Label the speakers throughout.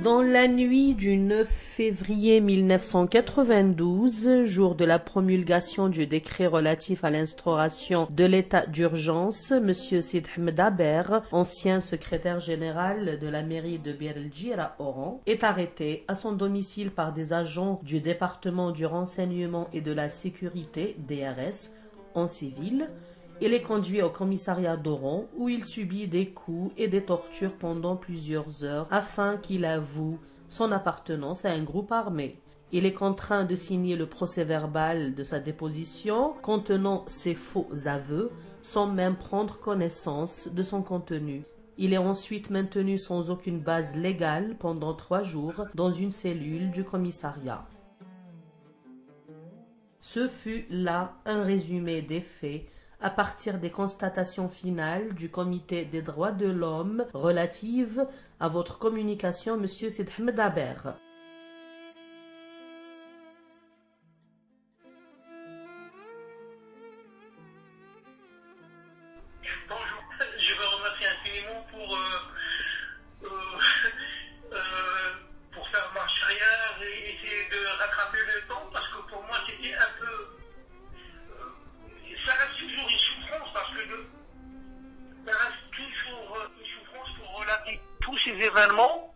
Speaker 1: Dans la nuit du 9 février 1992, jour de la promulgation du décret relatif à l'instauration de l'état d'urgence, M. Sid Ahmed Aber, ancien secrétaire général de la mairie de Bir el-Djir à Oran, est arrêté à son domicile par des agents du département du renseignement et de la sécurité, DRS, en civil. Il est conduit au commissariat d'Oran où il subit des coups et des tortures pendant plusieurs heures afin qu'il avoue son appartenance à un groupe armé. Il est contraint de signer le procès-verbal de sa déposition contenant ses faux aveux sans même prendre connaissance de son contenu. Il est ensuite maintenu sans aucune base légale pendant 3 jours dans une cellule du commissariat. Ce fut là un résumé des faits à partir des constatations finales du Comité des droits de l'homme relatives à votre communication, M. Sid Ahmed Aber.
Speaker 2: Bonjour, je vous remercie infiniment pour faire marche arrière et essayer de rattraper le temps parce que pour moi c'était un peu... ça reste toujours une souffrance parce que ça reste toujours une souffrance pour relater tous ces événements.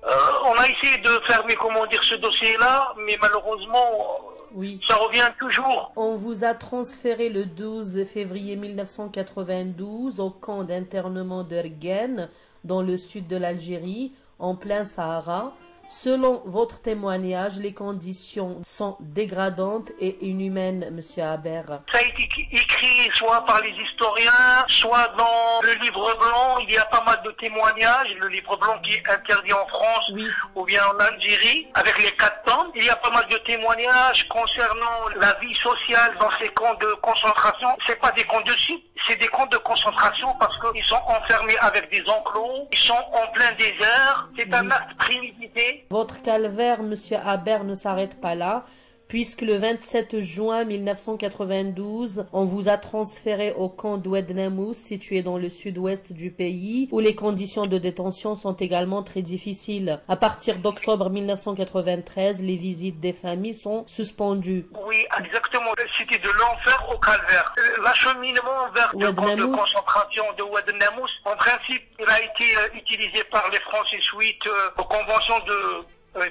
Speaker 2: On a essayé de fermer, comment dire, ce dossier-là, mais malheureusement,
Speaker 1: oui,
Speaker 2: ça revient toujours.
Speaker 1: On vous a transféré le 12 février 1992 au camp d'internement d'Ergen, dans le sud de l'Algérie, en plein Sahara. Selon votre témoignage, les conditions sont dégradantes et inhumaines, Monsieur Aber.
Speaker 2: Ça a été écrit soit par les historiens, soit dans le livre blanc. Il y a pas mal de témoignages. Le livre blanc qui est interdit en France,
Speaker 1: oui,
Speaker 2: ou bien en Algérie, avec les 4 tomes. Il y a pas mal de témoignages concernant la vie sociale dans ces camps de concentration. C'est pas des camps de site, c'est des camps de concentration parce qu'ils sont enfermés avec des enclos. Ils sont en plein désert. C'est un acte prémédité.
Speaker 1: Votre calvaire, Monsieur Aber, ne s'arrête pas là, puisque le 27 juin 1992, on vous a transféré au camp d'Oued Namous, situé dans le sud-ouest du pays, où les conditions de détention sont également très difficiles. À partir d'octobre 1993, les visites des familles sont suspendues.
Speaker 2: Oui, exactement. C'était de l'enfer au calvaire. L'acheminement vers le camp de concentration de Oued Namous, en principe, il a été utilisé par les Français suite aux conventions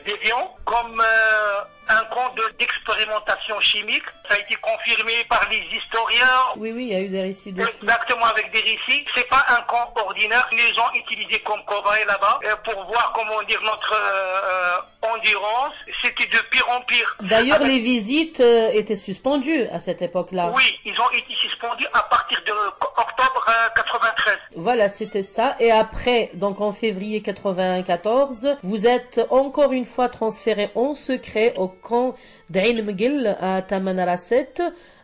Speaker 2: d'Évian comme un camp d'expérimentation chimique. Ça a été confirmé par les historiens.
Speaker 1: Oui, oui, il y a eu des récits dessus.
Speaker 2: Exactement, avec des récits. C'est pas un camp ordinaire. Ils les ont utilisés comme cobayes là-bas pour voir, comment dire, notre endurance. C'était de pire en pire.
Speaker 1: D'ailleurs, les visites étaient suspendues à cette époque-là.
Speaker 2: Oui, ils ont été suspendus à partir de octobre 93.
Speaker 1: Voilà, c'était ça. Et après, donc en février 94, vous êtes encore une fois transféré en secret au camp d'Ain Mguil à Tamanrasset.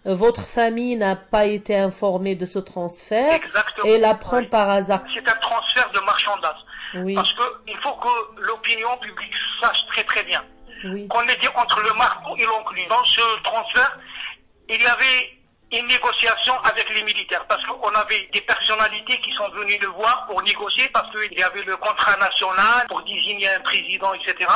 Speaker 1: Votre famille n'a pas été informée de ce transfert.
Speaker 2: Exactement.
Speaker 1: Et l'apprend par hasard.
Speaker 2: C'est un transfert de marchandage.
Speaker 1: Oui.
Speaker 2: Parce qu'il faut que l'opinion publique sache très très bien
Speaker 1: oui,
Speaker 2: qu'on était entre le marteau et l'enclume. Dans ce transfert, il y avait une négociation avec les militaires parce qu'on avait des personnalités qui sont venues le voir pour négocier parce qu'il y avait le contrat national pour désigner un président, etc.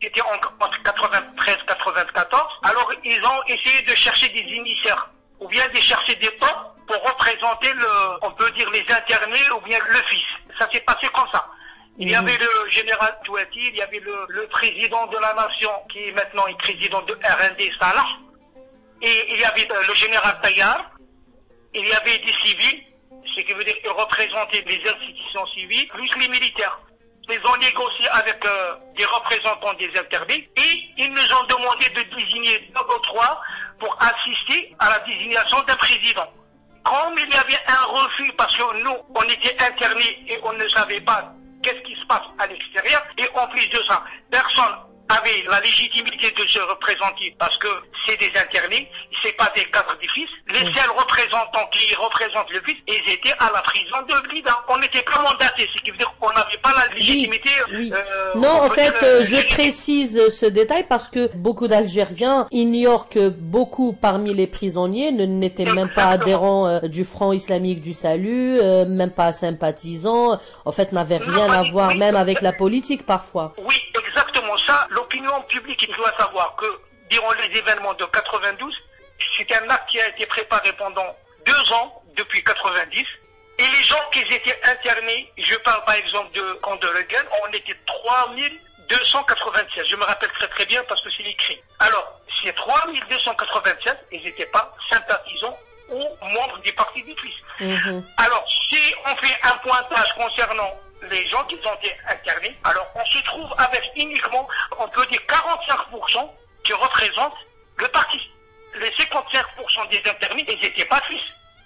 Speaker 2: C'était entre 93 et 94. Alors ils ont essayé de chercher des émissaires ou bien de chercher des tops pour représenter on peut dire les internés ou bien le fils. Ça s'est passé comme ça. Il y avait le général Touati, il y avait le président de la nation qui est maintenant le président de RND, Salah. Et il y avait le général Tayyar, il y avait des civils, ce qui veut dire qu'ils représentaient les institutions civiles, plus les militaires. Ils ont négocié avec des représentants des interdits et ils nous ont demandé de désigner 2 ou 3 pour assister à la désignation d'un président. Comme il y avait un refus, parce que nous, on était internés et on ne savait pas qu'est-ce qui se passe à l'extérieur, et en plus de ça, personne avaient la légitimité de se représenter parce que c'est des internés, c'est pas des cadres du fils. Les seuls représentants qui représentent le fils, ils étaient à la prison de Blida. On n'était pas mandatés, ce qui veut dire qu'on n'avait pas la légitimité.
Speaker 1: Oui. Non, en fait, je précise ce détail parce que beaucoup d'Algériens ignorent que beaucoup parmi les prisonniers n'étaient même pas adhérents du Front islamique du salut, même pas sympathisants, en fait n'avaient rien à voir même avec la politique parfois.
Speaker 2: Oui, exactement ça. L'opinion publique, il doit savoir que durant les événements de 92, c'est un acte qui a été préparé pendant 2 ans, depuis 90. Et les gens qui étaient internés, je parle par exemple de camp de Legen, on était 3296. Je me rappelle très très bien parce que c'est écrit. Alors, ces 3296, ils n'étaient pas sympathisants ou membres du parti du fils. Alors, si on fait un pointage concernant les gens qui ont été internés, alors on se trouve avec uniquement, on peut dire 45% qui représentent le parti. Les 55% des internés, ils n'étaient pas fils.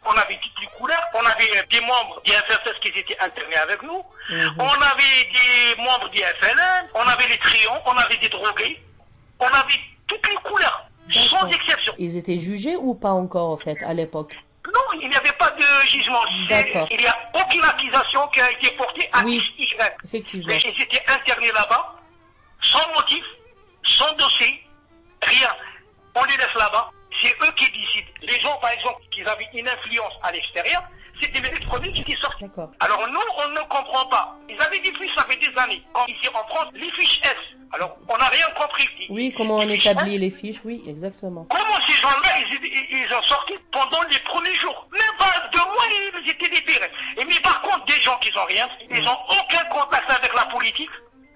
Speaker 2: On avait toutes les couleurs, on avait des membres du FFS qui étaient internés avec nous, on avait des membres du FLN, on avait les trions, on avait des drogués, on avait toutes les couleurs, sans exception.
Speaker 1: Ils étaient jugés ou pas encore, en fait, à l'époque?
Speaker 2: Non, il n'y avait pas de jugement. Il n'y a aucune accusation qui a été portée à XY.
Speaker 1: Effectivement.
Speaker 2: Mais ils étaient internés là-bas, sans motif, sans dossier, rien. On les laisse là-bas, c'est eux qui décident. Les gens, par exemple, qui avaient une influence à l'extérieur, c'était les premiers qui étaient sortis. Alors nous, on ne comprend pas. Ils avaient des fiches, ça fait des années. Quand ici en France, les fiches S. Alors, on n'a rien compris.
Speaker 1: Oui, comment on établit les fiches, oui, exactement.
Speaker 2: Comment ces gens-là, ils ont sorti pendant les premiers jours. Même pas 2 mois, ils étaient libérés. Et mais par contre, des gens qui n'ont rien, ils n'ont aucun contact avec la politique.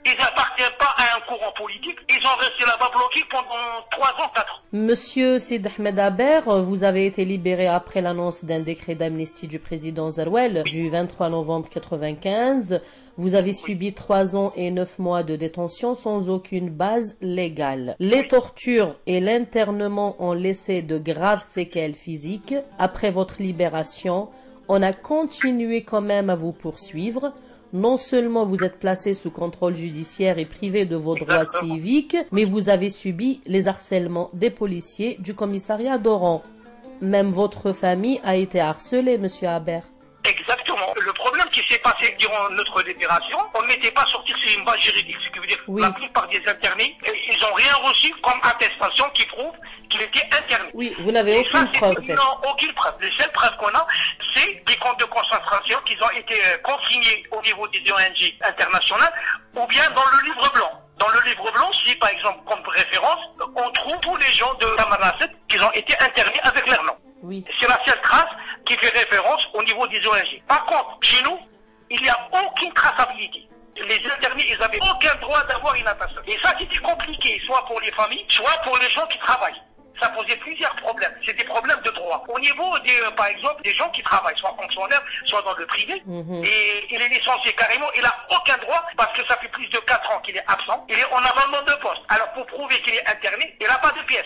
Speaker 2: Ils n'appartiennent pas à un courant politique. Ils ont resté là-bas bloqués pendant 3 ans, 4 ans.
Speaker 1: Monsieur Sid Ahmed Aber, vous avez été libéré après l'annonce d'un décret d'amnistie du président Zerouel du 23 novembre 95. Vous avez subi 3 ans et 9 mois de détention sans aucune base légale. Les tortures et l'internement ont laissé de graves séquelles physiques. Après votre libération, on a continué quand même à vous poursuivre. Non seulement vous êtes placé sous contrôle judiciaire et privé de vos droits civiques, mais vous avez subi les harcèlements des policiers du commissariat d'Oran. Même votre famille a été harcelée, monsieur Aber.
Speaker 2: Exactement. Le problème qui s'est passé durant notre libération, on n'était pas sorti sur une base juridique. Ce qui veut dire que la plupart des internés, ils n'ont rien reçu comme attestation qui prouve qu'il était interné.
Speaker 1: Oui, vous n'avez aucune preuve.
Speaker 2: Non, aucune preuve. Les seules preuves qu'on a, c'est des camps de concentration qui ont été consignés au niveau des ONG internationales ou bien dans le livre blanc. Dans le livre blanc, si par exemple, comme référence, on trouve tous les gens de Tamanrasset qui ont été internés avec leur nom.
Speaker 1: Oui.
Speaker 2: C'est la seule trace qui fait référence au niveau des ONG. Par contre, chez nous, il n'y a aucune traçabilité. Les internés, ils n'avaient aucun droit d'avoir une attestation. Et ça, c'était compliqué, soit pour les familles, soit pour les gens qui travaillent. Ça posait plusieurs problèmes. C'est des problèmes de droit. Au niveau, par exemple, des gens qui travaillent, soit fonctionnaires, soit dans le privé, et il est licencié carrément, il n'a aucun droit, parce que ça fait plus de 4 ans qu'il est absent, il est en abandon de poste. Alors, pour prouver qu'il est interné, il n'a pas de pièce.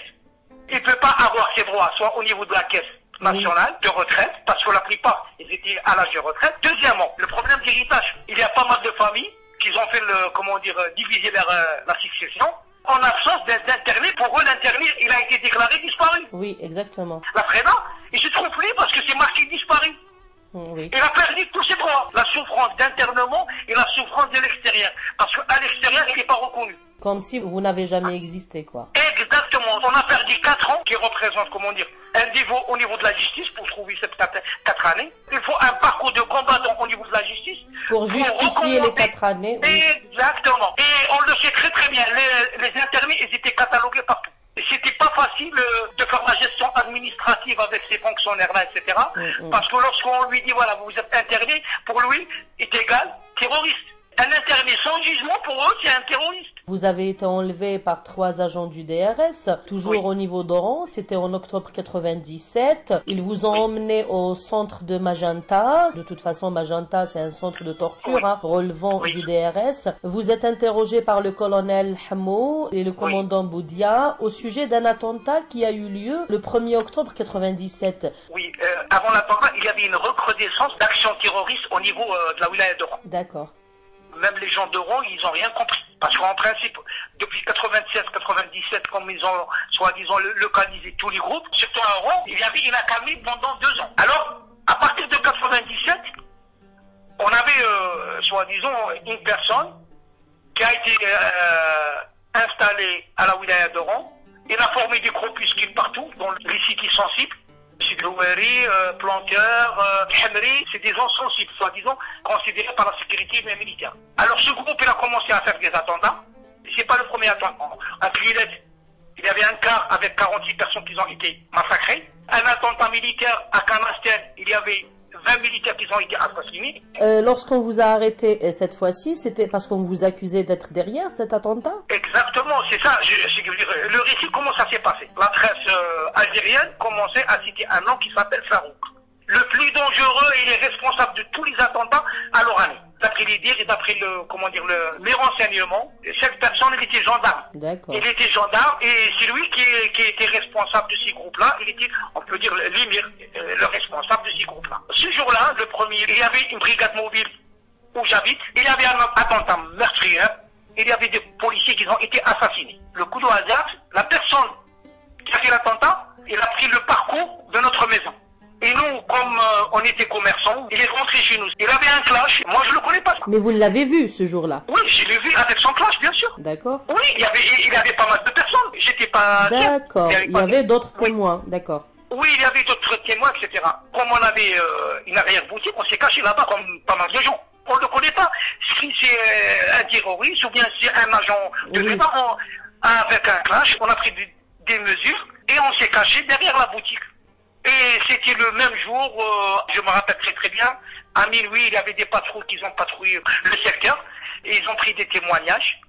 Speaker 2: Il ne peut pas avoir ses droits, soit au niveau de la caisse nationale de retraite, parce que la plupart, ils étaient à l'âge de retraite. Deuxièmement, le problème d'héritage. Il y a pas mal de familles qui ont fait diviser la succession. En absence d'interné, pour eux, l'interné, il a été déclaré disparu.
Speaker 1: Oui, exactement.
Speaker 2: La Freda, il se trouve plus parce que c'est marqué disparu.
Speaker 1: Oui.
Speaker 2: Il a perdu tous ses droits. La souffrance d'internement et la souffrance de l'extérieur. Parce qu'à l'extérieur, il n'est pas reconnu.
Speaker 1: Comme si vous n'avez jamais existé, quoi.
Speaker 2: Exactement. On a perdu 4 ans qui représentent, un niveau au niveau de la justice pour trouver ces 4 années. Il faut un parcours de combattant au niveau de la justice.
Speaker 1: Pour justifier les 4 années.
Speaker 2: Oui. Exactement. Et on le sait très très bien. Les internés, ils étaient catalogués partout. C'était pas facile de faire la gestion administrative avec ces fonctionnaires-là, etc. Parce que lorsqu'on lui dit, voilà, vous êtes interné, pour lui, est égal terroriste. Un interné sans jugement, pour eux, c'est un terroriste.
Speaker 1: Vous avez été enlevé par 3 agents du DRS, toujours au niveau d'Oran, c'était en octobre 97. Ils vous ont emmené au centre de Magenta. De toute façon, Magenta, c'est un centre de torture relevant du DRS. Vous êtes interrogé par le colonel Hamou et le commandant Boudia au sujet d'un attentat qui a eu lieu le 1er octobre 97.
Speaker 2: Oui, avant l'attentat, il y avait une recrudescence d'actions terroristes au niveau de la wilaya d'Oran.
Speaker 1: D'accord.
Speaker 2: même les gens d'Oran, ils n'ont rien compris. Parce qu'en principe, depuis 96-97, comme ils ont soi-disant localisé tous les groupes, surtout à Oran, il y avait une accalmie pendant 2 ans. Alors, à partir de 97, on avait, soi-disant, une personne qui a été installée à la wilaya d'Oran. Il a formé des groupuscules partout, dans les sites sensibles. Sidouari, Planqueur, Hemri, c'est des gens sensibles, soi-disant, considérés par la sécurité militaire. Alors ce groupe, il a commencé à faire des attentats. C'est pas le premier attentat. À Villette, il y avait un car avec 46 personnes qui ont été massacrées. Un attentat militaire à Canastel, il y avait 20 militaires qui ont été assassinés.
Speaker 1: Lorsqu'on vous a arrêté cette fois-ci, c'était parce qu'on vous accusait d'être derrière cet attentat?
Speaker 2: Exactement, c'est ça. Le récit, comment ça s'est passé? La presse algérienne commençait à citer un nom qui s'appelle Farouk. Le plus dangereux, il est responsable de tous les attentats à l'Oranie. D'après les dires et d'après mes renseignements, cette personne, il était gendarme.
Speaker 1: D'accord.
Speaker 2: Il était gendarme et c'est lui qui était responsable de ces groupes-là. Il était, on peut dire, l'émir, le responsable de ces groupes-là. Ce jour-là, le premier, il y avait une brigade mobile où j'habite. Il y avait un attentat meurtrier. Il y avait des policiers qui ont été assassinés. Le coup de hasard, la personne qui a fait l'attentat, il a pris le parcours de notre maison. Et nous, comme on était commerçants, il est rentré chez nous. Il avait un clash. Moi, je ne le connais pas.
Speaker 1: Mais vous l'avez vu ce jour-là?
Speaker 2: Oui, je l'ai vu avec son clash, bien sûr.
Speaker 1: D'accord.
Speaker 2: Oui, il y avait pas mal de personnes. J'étais pas...
Speaker 1: D'accord. Il y avait d'autres témoins. D'accord.
Speaker 2: Oui, il y avait d'autres témoins, etc. Comme on avait une arrière-boutique, on s'est caché là-bas comme pas mal de gens. On ne le connaît pas. Si c'est un terroriste ou bien c'est un agent de l'État, avec un clash, on a pris des mesures et on s'est caché derrière la boutique. Et c'était le même jour, je me rappelle très très bien, à minuit, il y avait des patrouilles qui ont patrouillé le secteur et ils ont pris des témoignages.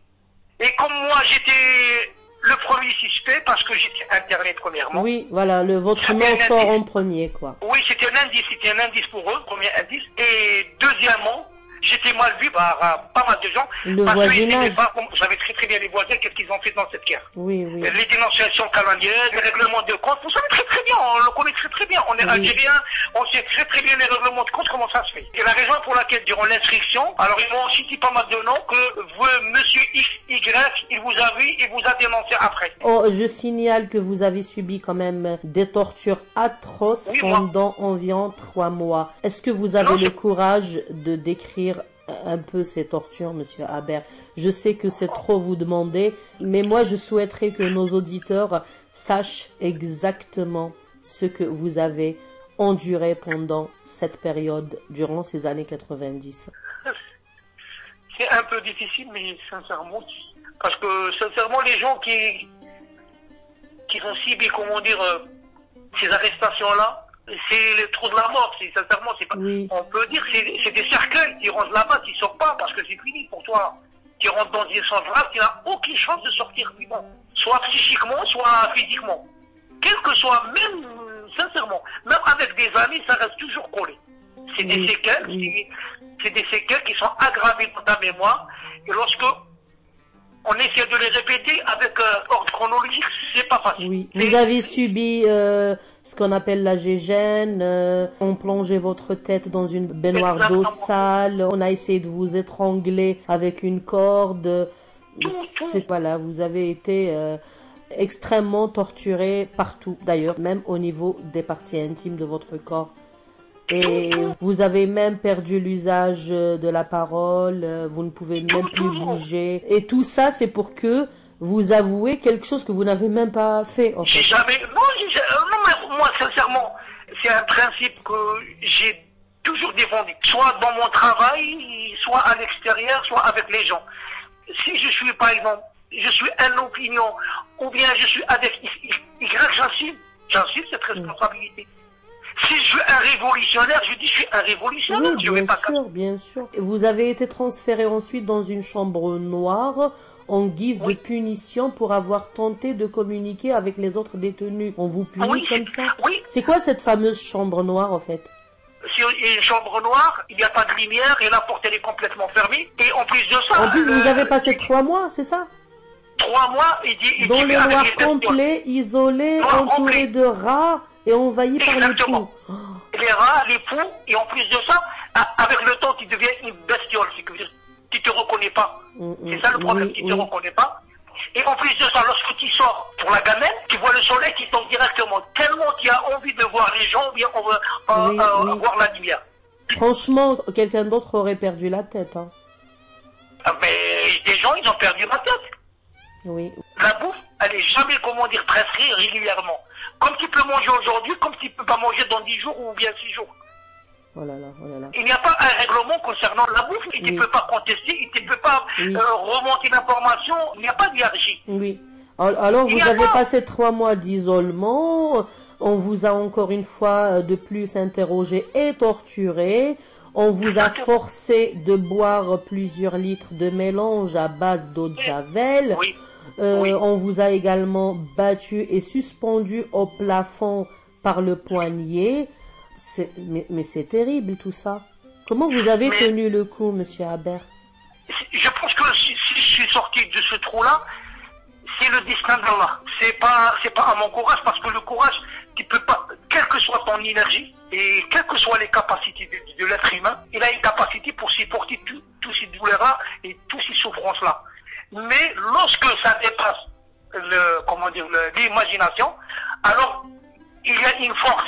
Speaker 2: Et comme moi, j'étais le premier suspect parce que j'étais interné premièrement.
Speaker 1: Oui, voilà, votre nom sort en premier, quoi.
Speaker 2: Oui, c'était un indice pour eux, premier indice. Et deuxièmement, j'étais mal vu par pas mal de gens.
Speaker 1: Le voisinage.
Speaker 2: J'avais très très bien les voisins, qu'est-ce qu'ils ont fait dans cette guerre.
Speaker 1: Oui, oui.
Speaker 2: Les dénonciations calomnieuses, les règlements de compte, vous savez très très bien, on le connaît très très bien. On est algériens, on sait très très bien les règlements de compte, comment ça se fait. Et la raison pour laquelle, durant l'instruction, alors ils m'ont cité pas mal de noms, que vous, monsieur X, Y, il vous a vu, il vous a dénoncé après.
Speaker 1: Oh, je signale que vous avez subi quand même des tortures atroces pendant environ 3 mois. Est-ce que vous avez le courage de décrire un peu ces tortures, monsieur Haber? Je sais que c'est trop vous demander, mais moi je souhaiterais que nos auditeurs sachent exactement ce que vous avez enduré pendant cette période, durant ces années 90.
Speaker 2: C'est un peu difficile, mais sincèrement, parce que sincèrement, les gens qui ont subi, comment dire, ces arrestations-là, c'est le trou de la mort, sincèrement, c'est pas, on peut dire que c'est des cercueils, tu rentres là-bas, tu sors pas, parce que c'est fini pour toi. Tu rentres dans une centrale, tu n'as aucune chance de sortir vivant, soit psychiquement, soit physiquement. Quel que soit, même, sincèrement, même avec des amis, ça reste toujours collé. C'est des séquelles, c'est des séquelles qui sont aggravées dans ta mémoire, et lorsque on essaie de les répéter avec ordre chronologique, c'est pas facile.
Speaker 1: Oui, vous avez subi ce qu'on appelle la gégène, on plongeait votre tête dans une baignoire d'eau sale, on a essayé de vous étrangler avec une corde. Voilà, vous avez été extrêmement torturé partout, d'ailleurs, même au niveau des parties intimes de votre corps. Et vous avez même perdu l'usage de la parole, vous ne pouvez même plus bouger. Et tout ça, c'est pour que vous avouez quelque chose que vous n'avez même pas fait, en fait.
Speaker 2: Non, moi, sincèrement, c'est un principe que j'ai toujours défendu. Soit dans mon travail, soit à l'extérieur, soit avec les gens. Si je suis, par exemple, je suis un opinion, ou bien je suis avec Y, j'assume cette responsabilité. Si je suis un révolutionnaire, je dis je suis un révolutionnaire.
Speaker 1: Oui, bien sûr. Vous avez été transféré ensuite dans une chambre noire en guise de punition pour avoir tenté de communiquer avec les autres détenus. On vous punit comme ça?
Speaker 2: Oui.
Speaker 1: C'est quoi cette fameuse chambre noire en fait?
Speaker 2: C'est une chambre noire, il n'y a pas de lumière et la porte elle est complètement fermée. Et en plus de ça...
Speaker 1: En plus, vous avez passé 3 mois, c'est ça?
Speaker 2: 3 mois,
Speaker 1: dans le noir complet, isolé, entouré de rats et envahi par les poux.
Speaker 2: Les rats, les poux, et en plus de ça, avec le temps, tu deviens une bestiole. qui te reconnaît pas. C'est ça le problème, qui te reconnaît pas. Et en plus de ça, lorsque tu sors pour la gamelle, tu vois le soleil qui tombe directement. Tellement tu as envie de voir les gens, ou bien voir la lumière.
Speaker 1: Franchement, quelqu'un d'autre aurait perdu la tête. Hein.
Speaker 2: Mais des gens, ils ont perdu la tête.
Speaker 1: Oui.
Speaker 2: La bouffe, elle est jamais, comment dire, prescrite régulièrement. Comme tu peux manger aujourd'hui, comme tu peux pas manger dans 10 jours ou bien 6 jours.
Speaker 1: Oh là là, oh là là.
Speaker 2: Il n'y a pas un règlement concernant la bouffe. Il ne peut pas contester, il ne peut pas remonter l'information. Il n'y a pas d'hierarchie.
Speaker 1: Oui. Alors, vous avez passé 3 mois d'isolement. On vous a encore une fois de plus interrogé et torturé. On vous a forcé de boire plusieurs litres de mélange à base d'eau de javel.
Speaker 2: Oui.
Speaker 1: On vous a également battu et suspendu au plafond par le poignet. Mais c'est terrible tout ça. Comment vous avez tenu le coup, monsieur Aber?
Speaker 2: Je pense que si je suis sorti de ce trou-là, c'est le destin d'Allah. C'est pas à mon courage, parce que le courage, tu peux pas, quelle que soit ton énergie et quelles que soient les capacités de l'être humain, il a une capacité pour supporter toutes ces douleurs-là et toutes ces souffrances-là. Mais lorsque ça dépasse l'imagination, alors il y a une force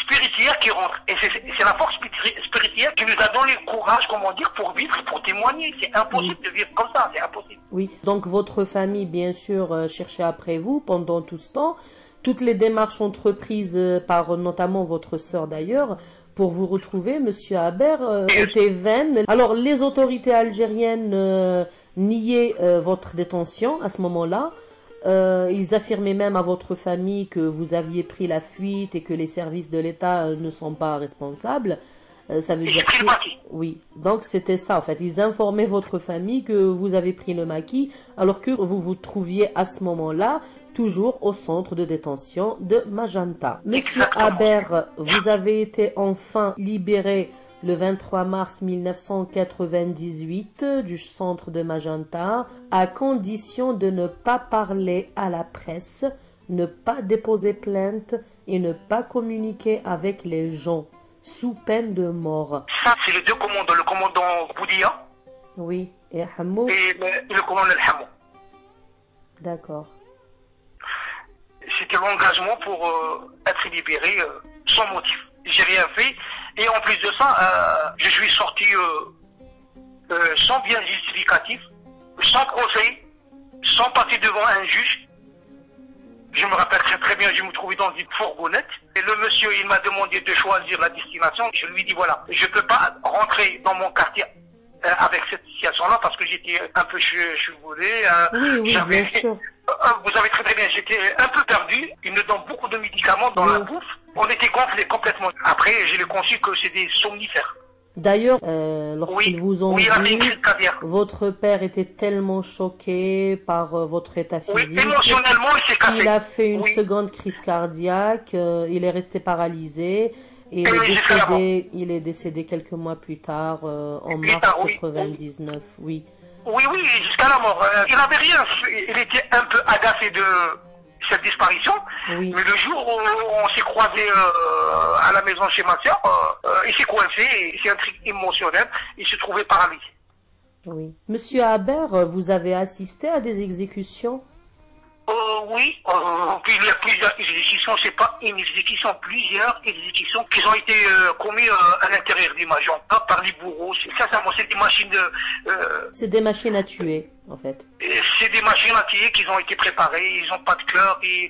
Speaker 2: spirituelle qui rentre. Et c'est la force spirituelle qui nous a donné le courage, comment dire, pour vivre et pour témoigner. C'est impossible de vivre comme ça, c'est impossible.
Speaker 1: Oui, donc votre famille, bien sûr, cherchait après vous pendant tout ce temps. Toutes les démarches entreprises par notamment votre sœur d'ailleurs, pour vous retrouver, monsieur Aber, étaient vaines. Alors, les autorités algériennes niaient votre détention à ce moment-là. Ils affirmaient même à votre famille que vous aviez pris la fuite et que les services de l'État ne sont pas responsables. Ça veut dire que... Oui, donc c'était ça en fait. Ils informaient votre famille que vous avez pris le maquis alors que vous vous trouviez à ce moment-là toujours au centre de détention de Magenta. Monsieur Aber, vous avez été enfin libéré le 23 mars 1998 du centre de Magenta, à condition de ne pas parler à la presse, ne pas déposer plainte et ne pas communiquer avec les gens, sous peine de mort.
Speaker 2: Ça, c'est les deux commandants, le commandant Boudia.
Speaker 1: Oui, et Hamou.
Speaker 2: Et le commandant Hamou.
Speaker 1: D'accord.
Speaker 2: C'était l'engagement pour être libéré sans motif. J'ai rien fait. Et en plus de ça, je suis sorti sans bien justificatif, sans procès, sans passer devant un juge. Je me rappelle très bien, je me trouvais dans une fourgonnette. Et le monsieur, il m'a demandé de choisir la destination. Je lui ai dit, voilà, je ne peux pas rentrer dans mon quartier avec cette situation-là parce que j'étais un peu chevolé.
Speaker 1: Oui, bien sûr.
Speaker 2: Vous avez très bien, j'étais un peu perdu. Ils me donnent beaucoup de médicaments dans la bouffe. On était gonflés complètement. Après, j'ai conçu que c'est des somnifères.
Speaker 1: D'ailleurs, lorsqu'ils vous ont vu, votre père était tellement choqué par votre état physique.
Speaker 2: Oui, émotionnellement, il s'est cassé.
Speaker 1: Il a fait une seconde crise cardiaque, il est resté paralysé et il est décédé quelques mois plus tard, en mars 99. Oui.
Speaker 2: Oui, jusqu'à la mort. Il n'avait rien. Il était un peu agacé de cette disparition. Oui. Mais le jour où on s'est croisé à la maison chez ma soeur, il s'est coincé. C'est un truc émotionnel. Il se trouvait paralysé.
Speaker 1: Oui. Monsieur Aber, vous avez assisté à des exécutions?
Speaker 2: Oui, puis il y a plusieurs exécutions, c'est pas une exécution, plusieurs exécutions qui ont été commises à l'intérieur des Magenta par les bourreaux. Sincèrement, c'est des machines
Speaker 1: c'est des machines à tuer, en fait.
Speaker 2: C'est des machines à tuer qui ont été préparées, ils n'ont pas de cœur, ils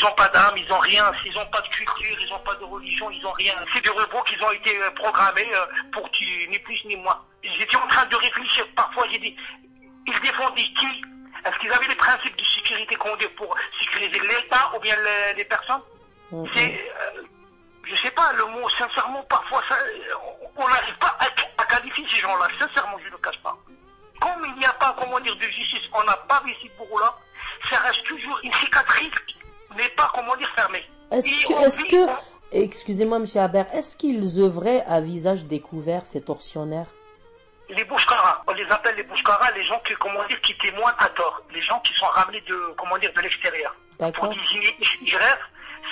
Speaker 2: n'ont pas d'âme, ils n'ont rien, ils n'ont pas de culture, ils n'ont pas de religion, ils n'ont rien. C'est des robots qui ont été programmés pour tuer, ni plus ni moins. J'étais en train de réfléchir, parfois j'ai dit, ils défendaient qui? Est-ce qu'ils avaient les principes de sécurité qu'on dit pour sécuriser l'État ou bien les personnes? Je sais pas, le mot, sincèrement, parfois, on n'arrive pas à qualifier ces gens-là. Sincèrement, je ne le cache pas. Comme il n'y a pas, comment dire, de justice, on n'a pas réussi pour là, ça reste toujours une cicatrice qui n'est pas, comment dire, fermée.
Speaker 1: Excusez-moi, monsieur Aber, est-ce qu'ils œuvraient à visage découvert, ces tortionnaires?
Speaker 2: Les bouchkaras, on les appelle les bouchkaras, les gens qui, comment dire, qui témoignent à tort, les gens qui sont ramenés de, comment dire, de l'extérieur.
Speaker 1: D'accord.
Speaker 2: Pour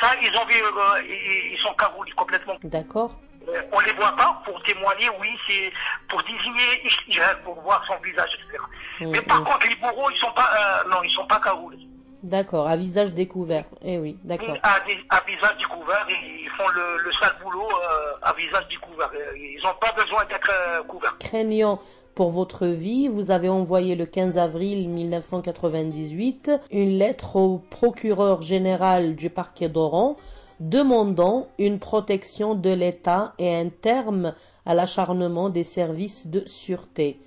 Speaker 2: ça, ils sont cagoulés complètement.
Speaker 1: D'accord.
Speaker 2: On les voit pas pour témoigner, oui, c'est pour désigner X, Y, pour voir son visage, etc. Mais par contre, les bourreaux, ils sont pas, non, ils sont pas cagoulés.
Speaker 1: D'accord, à visage découvert. Eh oui, d'accord.
Speaker 2: À visage découvert, ils font le sale boulot à visage découvert. Ils n'ont pas besoin d'être couverts.
Speaker 1: Craignant pour votre vie, vous avez envoyé le 15 avril 1998 une lettre au procureur général du parquet d'Oran demandant une protection de l'État et un terme à l'acharnement des services de sûreté.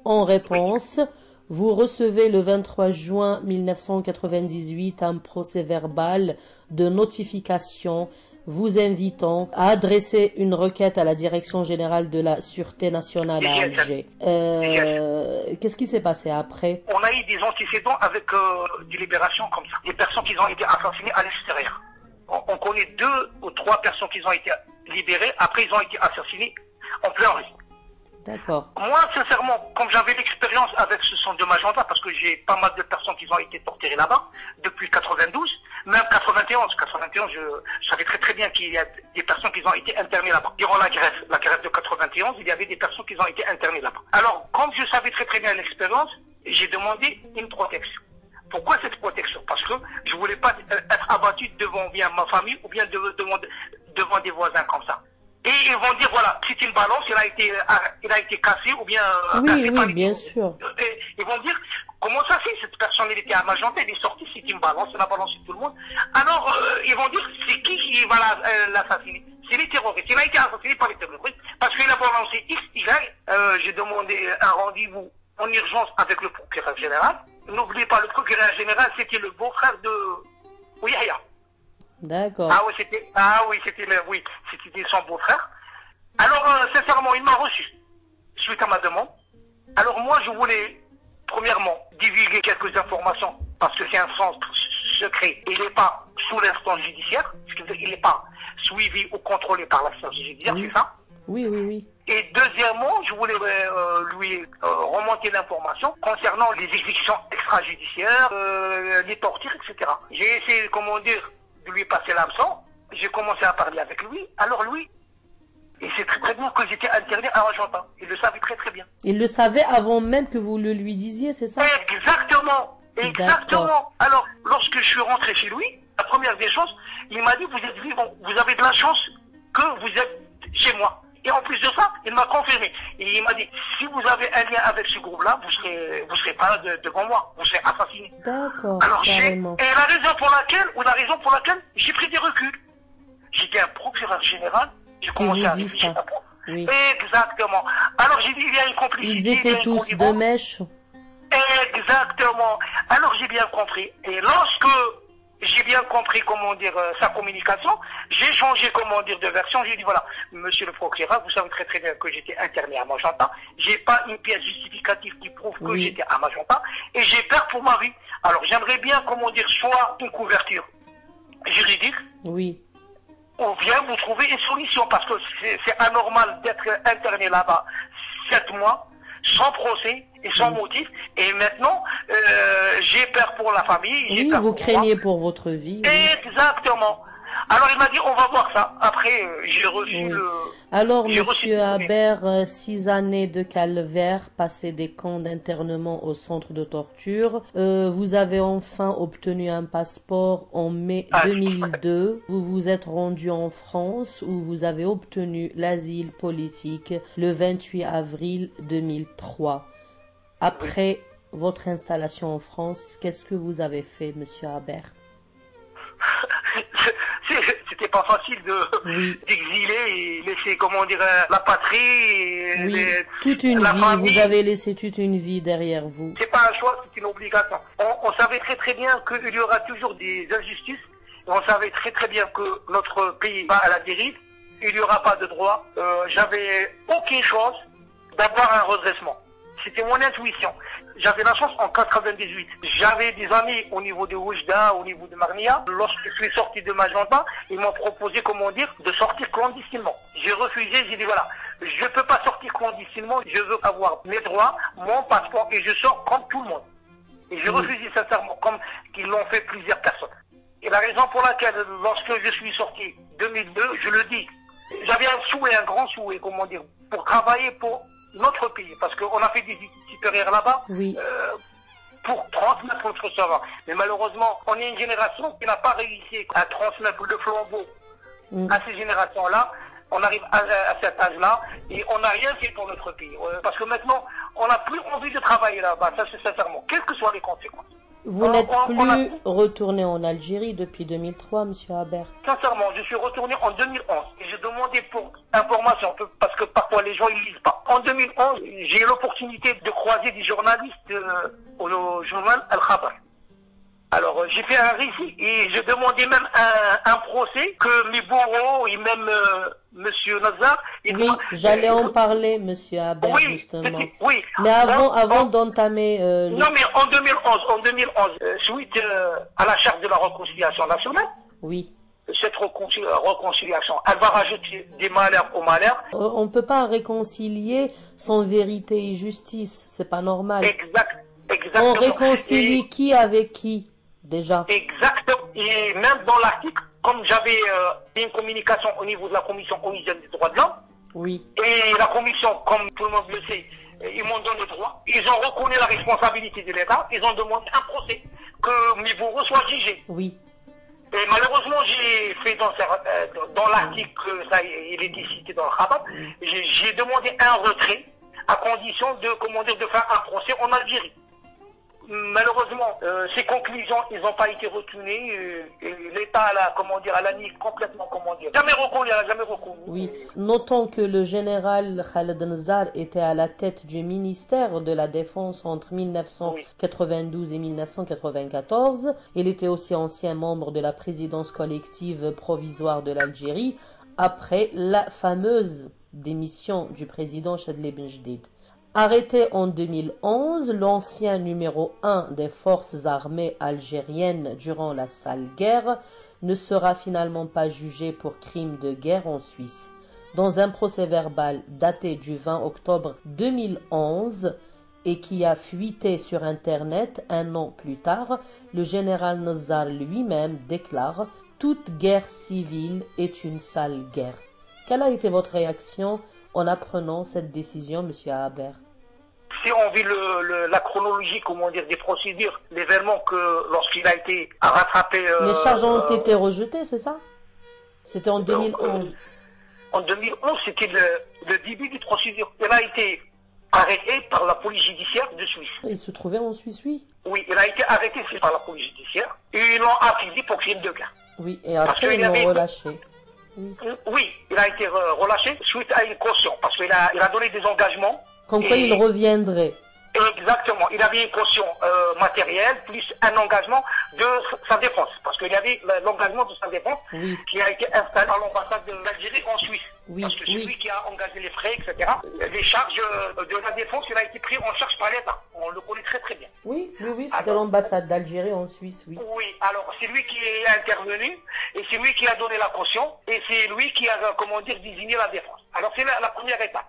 Speaker 1: En réponse, vous recevez le 23 juin 1998 un procès-verbal de notification vous invitant à adresser une requête à la Direction générale de la Sûreté nationale à Alger. Qu'est-ce qui s'est passé après?
Speaker 2: On a eu des antécédents avec des libérations comme ça. Des personnes qui ont été assassinées à l'extérieur. On connaît 2 ou 3 personnes qui ont été libérées. Après, ils ont été assassinés en plein rue.
Speaker 1: D'accord.
Speaker 2: Moi, sincèrement, comme j'avais l'expérience avec ce centre de Magenta, parce que j'ai pas mal de personnes qui ont été torturées là-bas, depuis 92, même 91, je savais très bien qu'il y a des personnes qui ont été internées là-bas. Durant la grève de 91, il y avait des personnes qui ont été internées là-bas. Alors, comme je savais très bien l'expérience, j'ai demandé une protection. Pourquoi cette protection? Parce que je voulais pas être abattu devant bien ma famille ou bien devant des voisins comme ça. Et ils vont dire, voilà, c'est une balance, il a été cassé ou bien cassé par les
Speaker 1: bien sûr.
Speaker 2: Et ils vont dire, comment ça fait? Cette personne, elle était à Magenta, elle est sortie, c'est une balance, elle a balancé tout le monde. Alors, ils vont dire, c'est qui va l'assassiner? C'est les terroristes. Il a été assassiné par les terroristes parce qu'il a balancé X, Y. J'ai demandé un rendez-vous en urgence avec le procureur général. N'oubliez pas, le procureur général, c'était le beau-frère de Yahya.
Speaker 1: D'accord.
Speaker 2: C'était son beau-frère. Alors, sincèrement, il m'a reçu suite à ma demande. Alors moi, je voulais, premièrement, divulguer quelques informations parce que c'est un centre secret. Il n'est pas sous l'instance judiciaire, il n'est pas suivi ou contrôlé par l'instance judiciaire, c'est ça?
Speaker 1: Oui.
Speaker 2: Et deuxièmement, je voulais lui remonter l'information concernant les exécutions extrajudiciaires, les tortures, etc. J'ai essayé, de lui passer l'hameçon. J'ai commencé à parler avec lui. Alors lui, il sait très bien que j'étais interné à Argentin. Il le savait très bien.
Speaker 1: Il le savait avant même que vous le lui disiez, c'est ça?
Speaker 2: Exactement. Alors, lorsque je suis rentré chez lui, la première des choses, il m'a dit, vous êtes vivant, vous avez de la chance que vous êtes chez moi. Et en plus de ça, il m'a confirmé. Et il m'a dit, si vous avez un lien avec ce groupe-là, vous serez pas devant moi, vous serez assassiné.
Speaker 1: D'accord.
Speaker 2: Alors et la raison pour laquelle j'ai pris des reculs. J'étais un procureur général, j'ai commencé à réfléchir.
Speaker 1: Oui.
Speaker 2: Exactement. Alors j'ai dit, il y a une complicité.
Speaker 1: Ils étaient tous de mèche.
Speaker 2: Exactement. Alors j'ai bien compris. Et lorsque j'ai bien compris, sa communication, j'ai changé, de version. J'ai dit, voilà, monsieur le procureur, vous savez très bien que j'étais interné à Magenta. J'ai pas une pièce justificative qui prouve que j'étais à Magenta. Et j'ai peur pour ma vie. Alors, j'aimerais bien, soit une couverture juridique.
Speaker 1: Oui.
Speaker 2: Ou bien vous trouvez une solution, parce que c'est anormal d'être interné là-bas 7 mois, sans procès et sans motif. Et maintenant, j'ai peur pour la famille.
Speaker 1: Oui, vous craignez pour votre vie.
Speaker 2: Exactement. Alors il m'a dit, on va voir ça. Après, j'ai reçu le...
Speaker 1: Alors, monsieur Haber, 6 années de calvaire, passé des camps d'internement au centre de torture. Vous avez enfin obtenu un passeport en mai 2002. Vous vous êtes rendu en France où vous avez obtenu l'asile politique le 28 avril 2003. Après votre installation en France, qu'est-ce que vous avez fait, monsieur Haber?
Speaker 2: C'était pas facile d'exiler et laisser, la patrie.
Speaker 1: Toute une vie, famille. Vous avez laissé toute une vie derrière vous.
Speaker 2: C'est pas un choix, c'est une obligation. On savait très bien qu'il y aura toujours des injustices. On savait très bien que notre pays va à la dérive. Il n'y aura pas de droit. J'avais aucune chance d'avoir un redressement. C'était mon intuition. J'avais la chance en 98. J'avais des amis au niveau de Oujda, au niveau de Marnia. Lorsque je suis sorti de Magenta, ils m'ont proposé, de sortir clandestinement. J'ai refusé, j'ai dit voilà, je peux pas sortir clandestinement, je veux avoir mes droits, mon passeport et je sors comme tout le monde. Et j'ai refusé sincèrement, comme qu'ils l'ont fait plusieurs personnes. Et la raison pour laquelle, lorsque je suis sorti 2002, je le dis, j'avais un souhait, un grand souhait, pour travailler pour notre pays, parce qu'on a fait des études supérieures là-bas.
Speaker 1: Oui.
Speaker 2: Pour transmettre notre savoir. Mais malheureusement, on est une génération qui n'a pas réussi à transmettre le flambeau à ces générations-là. On arrive à cet âge-là et on n'a rien fait pour notre pays. Parce que maintenant, on n'a plus envie de travailler là-bas, ça c'est sincèrement, quelles que soient les conséquences.
Speaker 1: Vous n'êtes plus retourné en Algérie depuis 2003, Monsieur Haber?
Speaker 2: Sincèrement, je suis retourné en 2011 et j'ai demandé pour information, parce que parfois les gens ils lisent pas. En 2011, j'ai eu l'opportunité de croiser des journalistes au journal Al-Khabar. Alors, j'ai fait un récit et je demandais même un procès que mes bourreaux et même Monsieur Nazar...
Speaker 1: Oui, j'allais en parler, Monsieur Haber,
Speaker 2: oui,
Speaker 1: justement.
Speaker 2: Oui.
Speaker 1: Mais avant d'entamer...
Speaker 2: Non, mais en 2011, suite à la charte de la réconciliation nationale,
Speaker 1: oui.
Speaker 2: Cette réconciliation, elle va rajouter des malheurs aux malheurs.
Speaker 1: On ne peut pas réconcilier sans vérité et justice, c'est pas normal.
Speaker 2: Exactement.
Speaker 1: On réconcilie qui avec qui, déjà?
Speaker 2: Exactement. Et même dans l'article, comme j'avais une communication au niveau de la commission OIGN des droits de l'homme,
Speaker 1: oui.
Speaker 2: Et la commission, comme tout le monde le sait, ils m'ont donné le droit. Ils ont reconnu la responsabilité de l'État. Ils ont demandé un procès, que mes bourreaux soient jugés.
Speaker 1: Oui.
Speaker 2: Et malheureusement, j'ai fait dans l'article, il était cité dans le Khabar, j'ai demandé un retrait à condition de faire un procès en Algérie. Malheureusement, ces conclusions, ils n'ont pas été retenues. Et l'État, elle a nié complètement, jamais reconnu.
Speaker 1: Oui. Notons que le général Khaled Nazar était à la tête du ministère de la Défense entre 1992 et 1994. Il était aussi ancien membre de la présidence collective provisoire de l'Algérie après la fameuse démission du président Chadli Benjedid. Arrêté en 2011, l'ancien numéro 1 des forces armées algériennes durant la sale guerre ne sera finalement pas jugé pour crime de guerre en Suisse. Dans un procès-verbal daté du 20 octobre 2011 et qui a fuité sur Internet un an plus tard, le général Nazar lui-même déclare « Toute guerre civile est une sale guerre ». Quelle a été votre réaction en apprenant cette décision, Monsieur Haber?
Speaker 2: Si on vit la chronologie, des procédures, l'événement que lorsqu'il a été rattrapé...
Speaker 1: Les charges ont été rejetées, c'est ça? C'était en 2011.
Speaker 2: En 2011, c'était le début du procédure. Il a été arrêté par la police judiciaire de Suisse.
Speaker 1: Il se trouvait en Suisse, oui.
Speaker 2: Oui, il a été arrêté par la police judiciaire et ils l'ont accusé pour crime de guerre.
Speaker 1: Oui, et après ils l'ont relâché.
Speaker 2: Oui, il a été relâché suite à une caution, parce qu'il a donné des engagements.
Speaker 1: Comme quoi il reviendrait.
Speaker 2: Exactement, il avait une caution matérielle, plus un engagement de sa défense, parce qu'il y avait l'engagement de sa défense qui a été installé à l'ambassade de l'Algérie en Suisse. Oui, parce que c'est lui qui a engagé les frais, etc. Les charges de la défense, il a été pris en charge par l'État. On le connaît très très bien.
Speaker 1: Oui, c'était l'ambassade d'Algérie en Suisse, oui.
Speaker 2: Oui, alors c'est lui qui est intervenu, et c'est lui qui a donné la caution, et c'est lui qui a, désigné la défense. Alors c'est la première étape.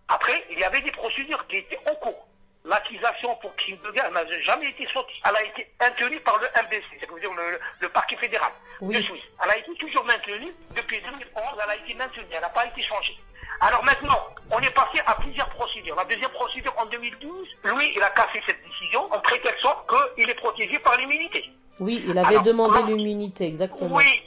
Speaker 2: Après, il y avait des procédures qui étaient en cours. L'accusation pour crime de guerre n'a jamais été sortie. Elle a été maintenue par le MBC, c'est-à-dire le parquet fédéral de Suisse. Elle a été toujours maintenue. Depuis 2011, elle a été maintenue. Elle n'a pas été changée. Alors maintenant, on est passé à plusieurs procédures. La deuxième procédure en 2012, lui, il a cassé cette décision en prétextant qu'il est protégé par l'immunité.
Speaker 1: Oui, il avait demandé l'immunité, exactement.
Speaker 2: Oui.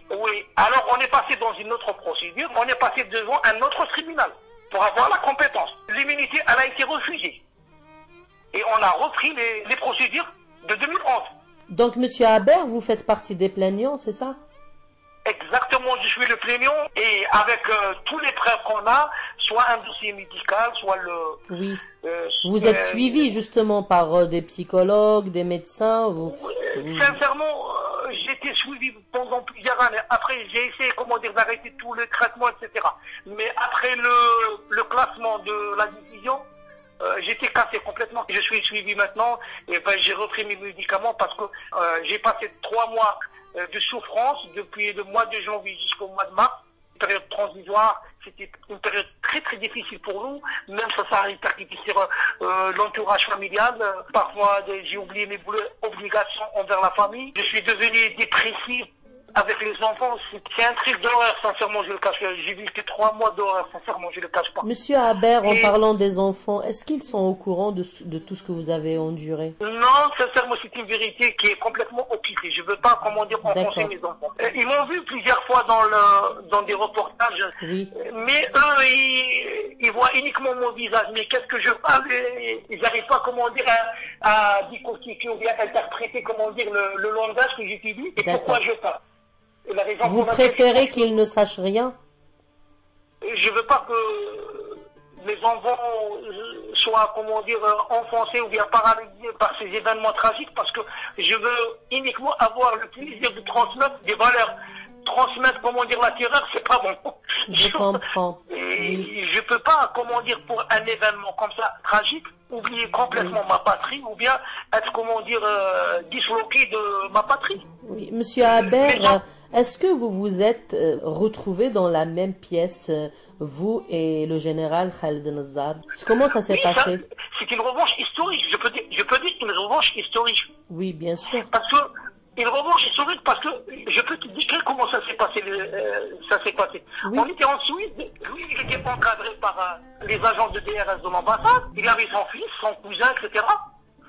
Speaker 2: Alors on est passé dans une autre procédure. On est passé devant un autre tribunal pour avoir la compétence. L'immunité, elle a été refusée. Et on a repris les procédures de 2011.
Speaker 1: Donc, Monsieur Haber, vous faites partie des plaignants, c'est ça?
Speaker 2: Exactement, je suis le plaignant. Et avec tous les preuves qu'on a, soit un dossier médical, soit le...
Speaker 1: Oui. Vous êtes suivi justement par des psychologues, des médecins
Speaker 2: Sincèrement, j'ai été suivi pendant plusieurs années. Après, j'ai essayé, d'arrêter tous les traitements, etc. Mais après le classement de la décision, j'étais cassé complètement. Je suis suivi maintenant et j'ai repris mes médicaments parce que j'ai passé 3 mois de souffrance depuis le mois de janvier jusqu'au mois de mars. Une période transitoire, c'était une période très très difficile pour nous. Même ça a répercuté sur l'entourage familial. Parfois, j'ai oublié mes obligations envers la famille. Je suis devenu dépressif avec les enfants, c'est un truc d'horreur, sincèrement, je le cache pas. J'ai vécu 3 mois d'horreur, sincèrement, je le cache pas.
Speaker 1: Monsieur Haber, en parlant des enfants, est-ce qu'ils sont au courant de tout ce que vous avez enduré?
Speaker 2: Non, sincèrement, c'est une vérité qui est complètement occultée. Je veux pas, comment dire, enfoncer mes enfants. Ils m'ont vu plusieurs fois dans des reportages.
Speaker 1: Oui.
Speaker 2: Mais eux, ils voient uniquement mon visage. Mais qu'est-ce que je parle? Ils n'arrivent pas, comment dire, à décortiquer ou bien interpréter, comment dire, le langage que j'utilise et pourquoi je parle. Et la raison
Speaker 1: Vous préférez qu'ils ne sachent rien?
Speaker 2: Je veux pas que mes enfants soient, comment dire, enfoncés ou bien paralysés par ces événements tragiques, parce que je veux uniquement avoir le plaisir de transmettre des valeurs. Transmettre, comment dire, la terreur, c'est pas bon.
Speaker 1: Je comprends.
Speaker 2: Et je peux pas, comment dire, pour un événement comme ça, tragique, oublier complètement ma patrie, ou bien être, comment dire, disloqué de ma patrie.
Speaker 1: Oui, Monsieur Haber, est-ce que vous vous êtes retrouvés dans la même pièce, vous et le général Khaled Nazar? Comment ça s'est passé?
Speaker 2: C'est une revanche historique, je peux dire une revanche historique.
Speaker 1: Oui, bien sûr.
Speaker 2: Parce que une revanche historique, parce que je peux te dire comment ça s'est passé. Oui. On était en Suisse, lui il était encadré par les agents de DRS de l'ambassade, il avait son fils, son cousin, etc.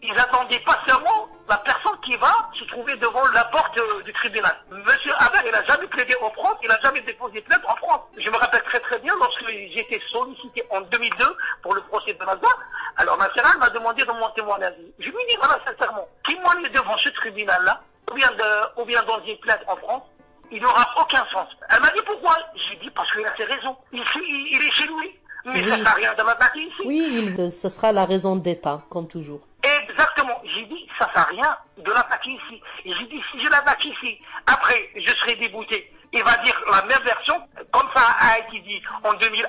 Speaker 2: Ils attendaient patiemment la personne qui va se trouver devant la porte du tribunal. Monsieur Haber, il n'a jamais plaidé en France, il n'a jamais déposé plainte en France. Je me rappelle très très bien lorsque j'ai été sollicité en 2002 pour le procès de Nazar. Alors National m'a demandé de mon témoignage. Je lui dis voilà sincèrement, témoigner devant ce tribunal-là, ou bien dans une plainte en France, il n'aura aucun sens. Elle m'a dit pourquoi? J'ai dit parce qu'il a ses raisons. Il est chez lui. Mais ça ne sert à rien de m'attaquer ici.
Speaker 1: Oui, ce sera la raison d'État, comme toujours.
Speaker 2: Exactement. J'ai dit, ça ne sert à rien de l'attaquer ici. Et j'ai dit, si je l'attaque ici, après, je serai débouté. Il va dire la même version, comme ça a été dit en 2001,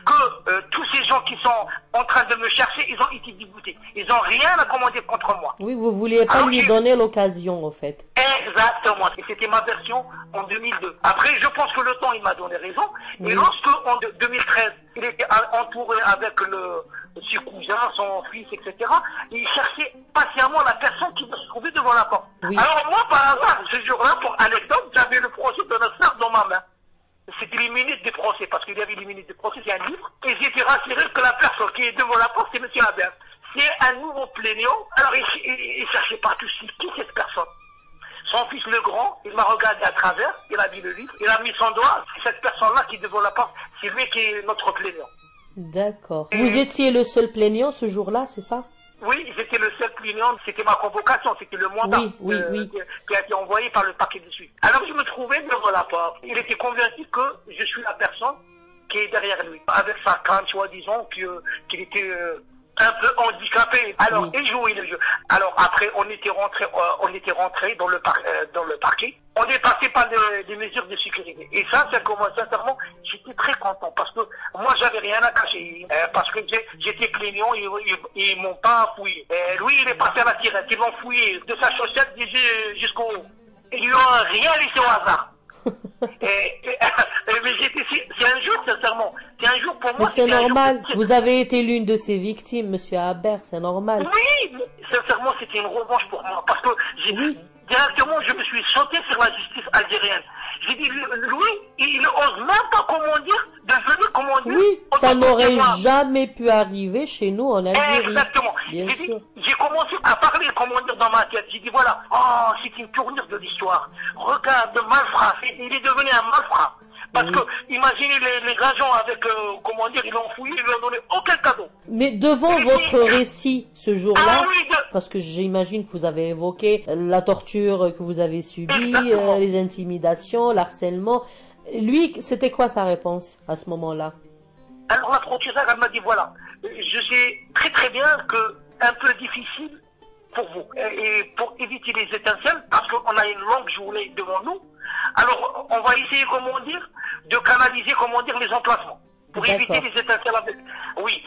Speaker 2: que tous ces gens qui sont en train de me chercher, ils ont été déboutés. Ils n'ont rien à commander contre moi.
Speaker 1: Oui, vous ne vouliez pas lui donner l'occasion, en fait.
Speaker 2: Exactement. Et c'était ma version en 2002. Après, je pense que le temps, il m'a donné raison. Oui. Et lorsque, en 2013, il était entouré avec ses cousins, son fils, etc., il cherchait patiemment la personne qui se trouvait devant la porte. Oui. Alors moi, par hasard, ce jour-là, pour anecdote, j'avais le procès de notre sœur dans ma main. C'était les minutes des procès, parce qu'il y avait les minutes des procès, c'est un livre. Et j'étais rassuré que la personne qui est devant la porte, c'est M. Haber. C'est un nouveau plaignant. Alors il cherchait partout, qui cette personne? Son fils le grand, il m'a regardé à travers, il a mis le livre, il a mis son doigt, c'est cette personne-là qui est devant la porte, c'est lui qui est notre plaignant.
Speaker 1: D'accord. Vous étiez le seul plaignant ce jour-là, c'est ça?
Speaker 2: Oui, j'étais le seul plaignant, c'était ma convocation, c'était le mandat qui a été envoyé par le parquet de Suisse. Alors je me trouvais devant la porte. Il était convaincu que je suis la personne qui est derrière lui. Avec sa canne, soi-disant, qu'il était un peu handicapé. Alors, il jouait le jeu. Alors après, on était rentré dans le parquet. On est passé par des mesures de sécurité. Et ça, c'est comment, sincèrement, j'étais très content parce que moi, j'avais rien à cacher. Parce que j'étais plaignant et ils m'ont pas fouillé. Lui, il est passé à la tirette. Ils l'ont fouillé de sa chaussette jusqu'au haut. Ils lui ont rien laissé au hasard. Mais c'est un jour, sincèrement. C'est un jour pour moi.
Speaker 1: Mais c'est normal. Vous avez été l'une de ces victimes, Monsieur Haber, c'est normal.
Speaker 2: Oui, sincèrement, c'était une revanche pour moi. Parce que directement, je me suis sauté sur la justice algérienne. J'ai dit, lui, il n'ose même pas, comment dire, de venir, comment dire.
Speaker 1: Oui, ça n'aurait jamais pu arriver chez nous en Algérie.
Speaker 2: Exactement. J'ai commencé à parler, comment dire, dans ma tête. J'ai dit, voilà, oh, c'est une tournure de l'histoire. Regarde, malfrat, il est devenu un malfrat. Parce que, imaginez les agents avec, comment dire, ils l'ont fouillé, ils lui ont donné aucun cadeau.
Speaker 1: Mais devant votre récit ce jour-là, parce que j'imagine que vous avez évoqué la torture que vous avez subie, les intimidations, l'harcèlement. Lui, c'était quoi sa réponse à ce moment-là?
Speaker 2: Alors la procureure, elle m'a dit, voilà, je sais très très bien que un peu difficile pour vous. Et pour éviter les étincelles, parce qu'on a une longue journée devant nous, alors on va essayer, comment dire, de canaliser, comment dire, les emplacements. Pour éviter les étincelles avec. Oui,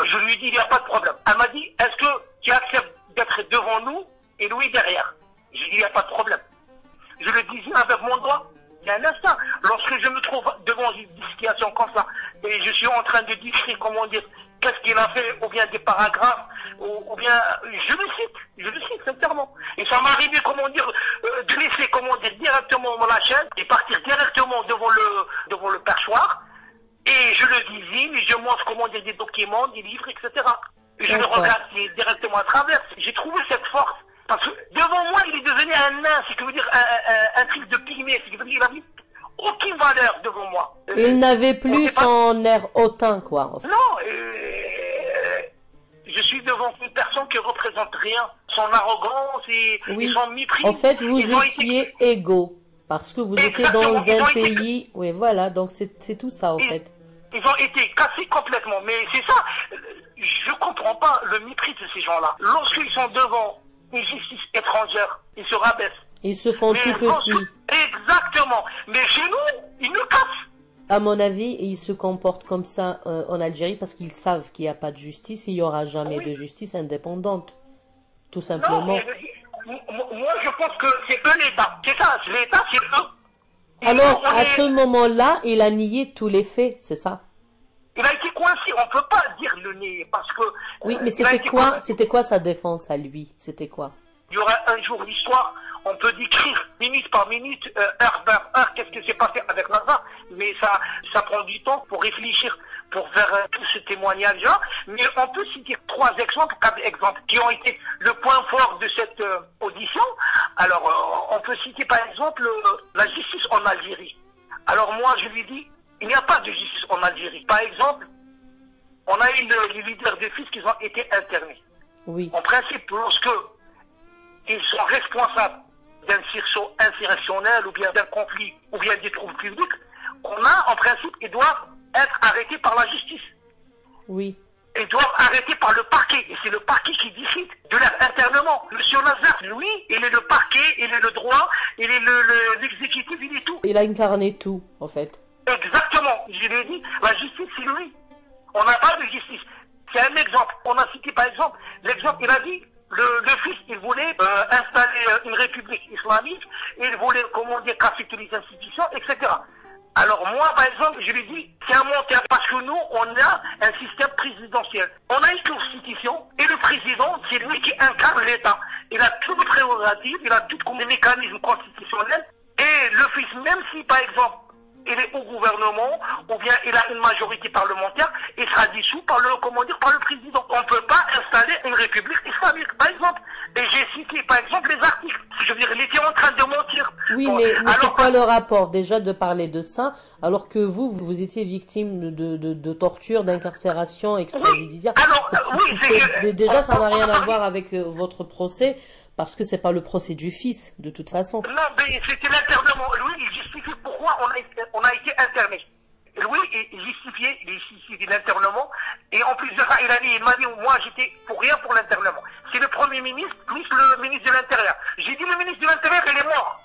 Speaker 2: je lui dis, il n'y a pas de problème. Elle m'a dit, est-ce que tu acceptes d'être devant nous et lui derrière? J'ai dit, il n'y a pas de problème. Je le disais avec mon doigt. Il y a un instant, lorsque je me trouve devant une situation comme ça, et je suis en train de décrire, comment dire, qu'est-ce qu'il a fait, ou bien des paragraphes, ou bien, je le cite sincèrement. Et ça m'est arrivé, comment dire, de laisser, comment dire, directement la chaîne et partir directement devant le perchoir. Et je le désigne, et je montre, comment dire, des documents, des livres, etc. Et je le regarde directement à travers. J'ai trouvé cette force. Parce que devant moi, il est devenu un nain, c'est que veut dire un truc de pygmée, c'est que veut dire il n'avait aucune valeur devant moi.
Speaker 1: Il n'avait plus son air hautain, quoi. En fait.
Speaker 2: Non, je suis devant une personne qui ne représente rien. Son arrogance et son mépris.
Speaker 1: En fait, vous étiez égaux. Parce que vous étiez dans un pays... Oui, voilà, donc c'est tout ça, en fait.
Speaker 2: Ils ont été cassés complètement. Mais c'est ça, je ne comprends pas le mépris de ces gens-là. Lorsqu'ils sont devant une justice étrangère, ils se rabaissent.
Speaker 1: Ils se font tout petits.
Speaker 2: Exactement. Mais chez nous, ils nous cassent.
Speaker 1: À mon avis, ils se comportent comme ça en Algérie parce qu'ils savent qu'il n'y a pas de justice. Il n'y aura jamais de justice indépendante. Tout simplement.
Speaker 2: Non, moi, je pense que c'est eux l'État. C'est ça, l'État, c'est eux.
Speaker 1: Alors, à ce moment-là, il a nié tous les faits, c'est ça?
Speaker 2: Il a été coincé, on ne peut pas dire le nier, parce que...
Speaker 1: Oui, mais c'était quoi sa défense à lui? C'était quoi?
Speaker 2: Il y aura un jour l'histoire, on peut décrire minute par minute, heure par heure, qu'est-ce qui s'est passé avec Nazar, mais ça prend du temps pour réfléchir, pour faire tout ce témoignage-là. Mais on peut citer 3 exemples, 4 exemples, qui ont été le point fort de cette audition. Alors, on peut citer par exemple la justice en Algérie. Alors moi, je lui dis, il n'y a pas de justice en Algérie. Par exemple, on a eu les leaders de FIS qui ont été internés.
Speaker 1: Oui.
Speaker 2: En principe, lorsque ils sont responsables d'un sursaut insurrectionnel ou bien d'un conflit ou bien des troubles publics, en principe, ils doivent être arrêtés par la justice.
Speaker 1: Oui.
Speaker 2: Ils doivent arrêter par le parquet. Et c'est le parquet qui décide de leur internement. Monsieur Nazar, lui, il est le parquet, il est le droit, il est l'exécutif, il est tout.
Speaker 1: Il a incarné tout, en fait.
Speaker 2: Exactement. Je l'ai dit, la justice, c'est lui. On n'a pas de justice. C'est un exemple. On a cité par exemple, l'exemple, il a dit, le fils, il voulait installer une république islamique, il voulait, comment dire, casser toutes les institutions, etc. Alors moi, par exemple, je lui dis, c'est un monteur, parce que nous, on a un système présidentiel. On a une constitution, et le président, c'est lui qui incarne l'État. Il a toutes les prérogatives, il a tous les mécanismes constitutionnels, et le fils, même si, par exemple, il est au gouvernement, ou bien il a une majorité parlementaire, il sera dissous par le président. On ne peut pas installer une république islamique, par exemple. Et j'ai cité, par exemple, les articles. Je veux dire, il était en train de mentir.
Speaker 1: Oui, bon, mais c'est quoi le rapport, déjà, de parler de ça, alors que vous étiez victime de torture, d'incarcération extrajudiciaire?
Speaker 2: Oui, alors,
Speaker 1: déjà, ça n'a rien à voir avec votre procès, parce que c'est pas le procès du fils, de toute façon.
Speaker 2: Non, mais c'était l'internement. Lui, il justifie pourquoi on a été interné. Lui, il justifiait l'internement. Et en plus de ça, il m'a dit, moi, j'étais pour rien pour l'internement. C'est le Premier ministre, plus le ministre de l'Intérieur. J'ai dit, le ministre de l'Intérieur, il est mort.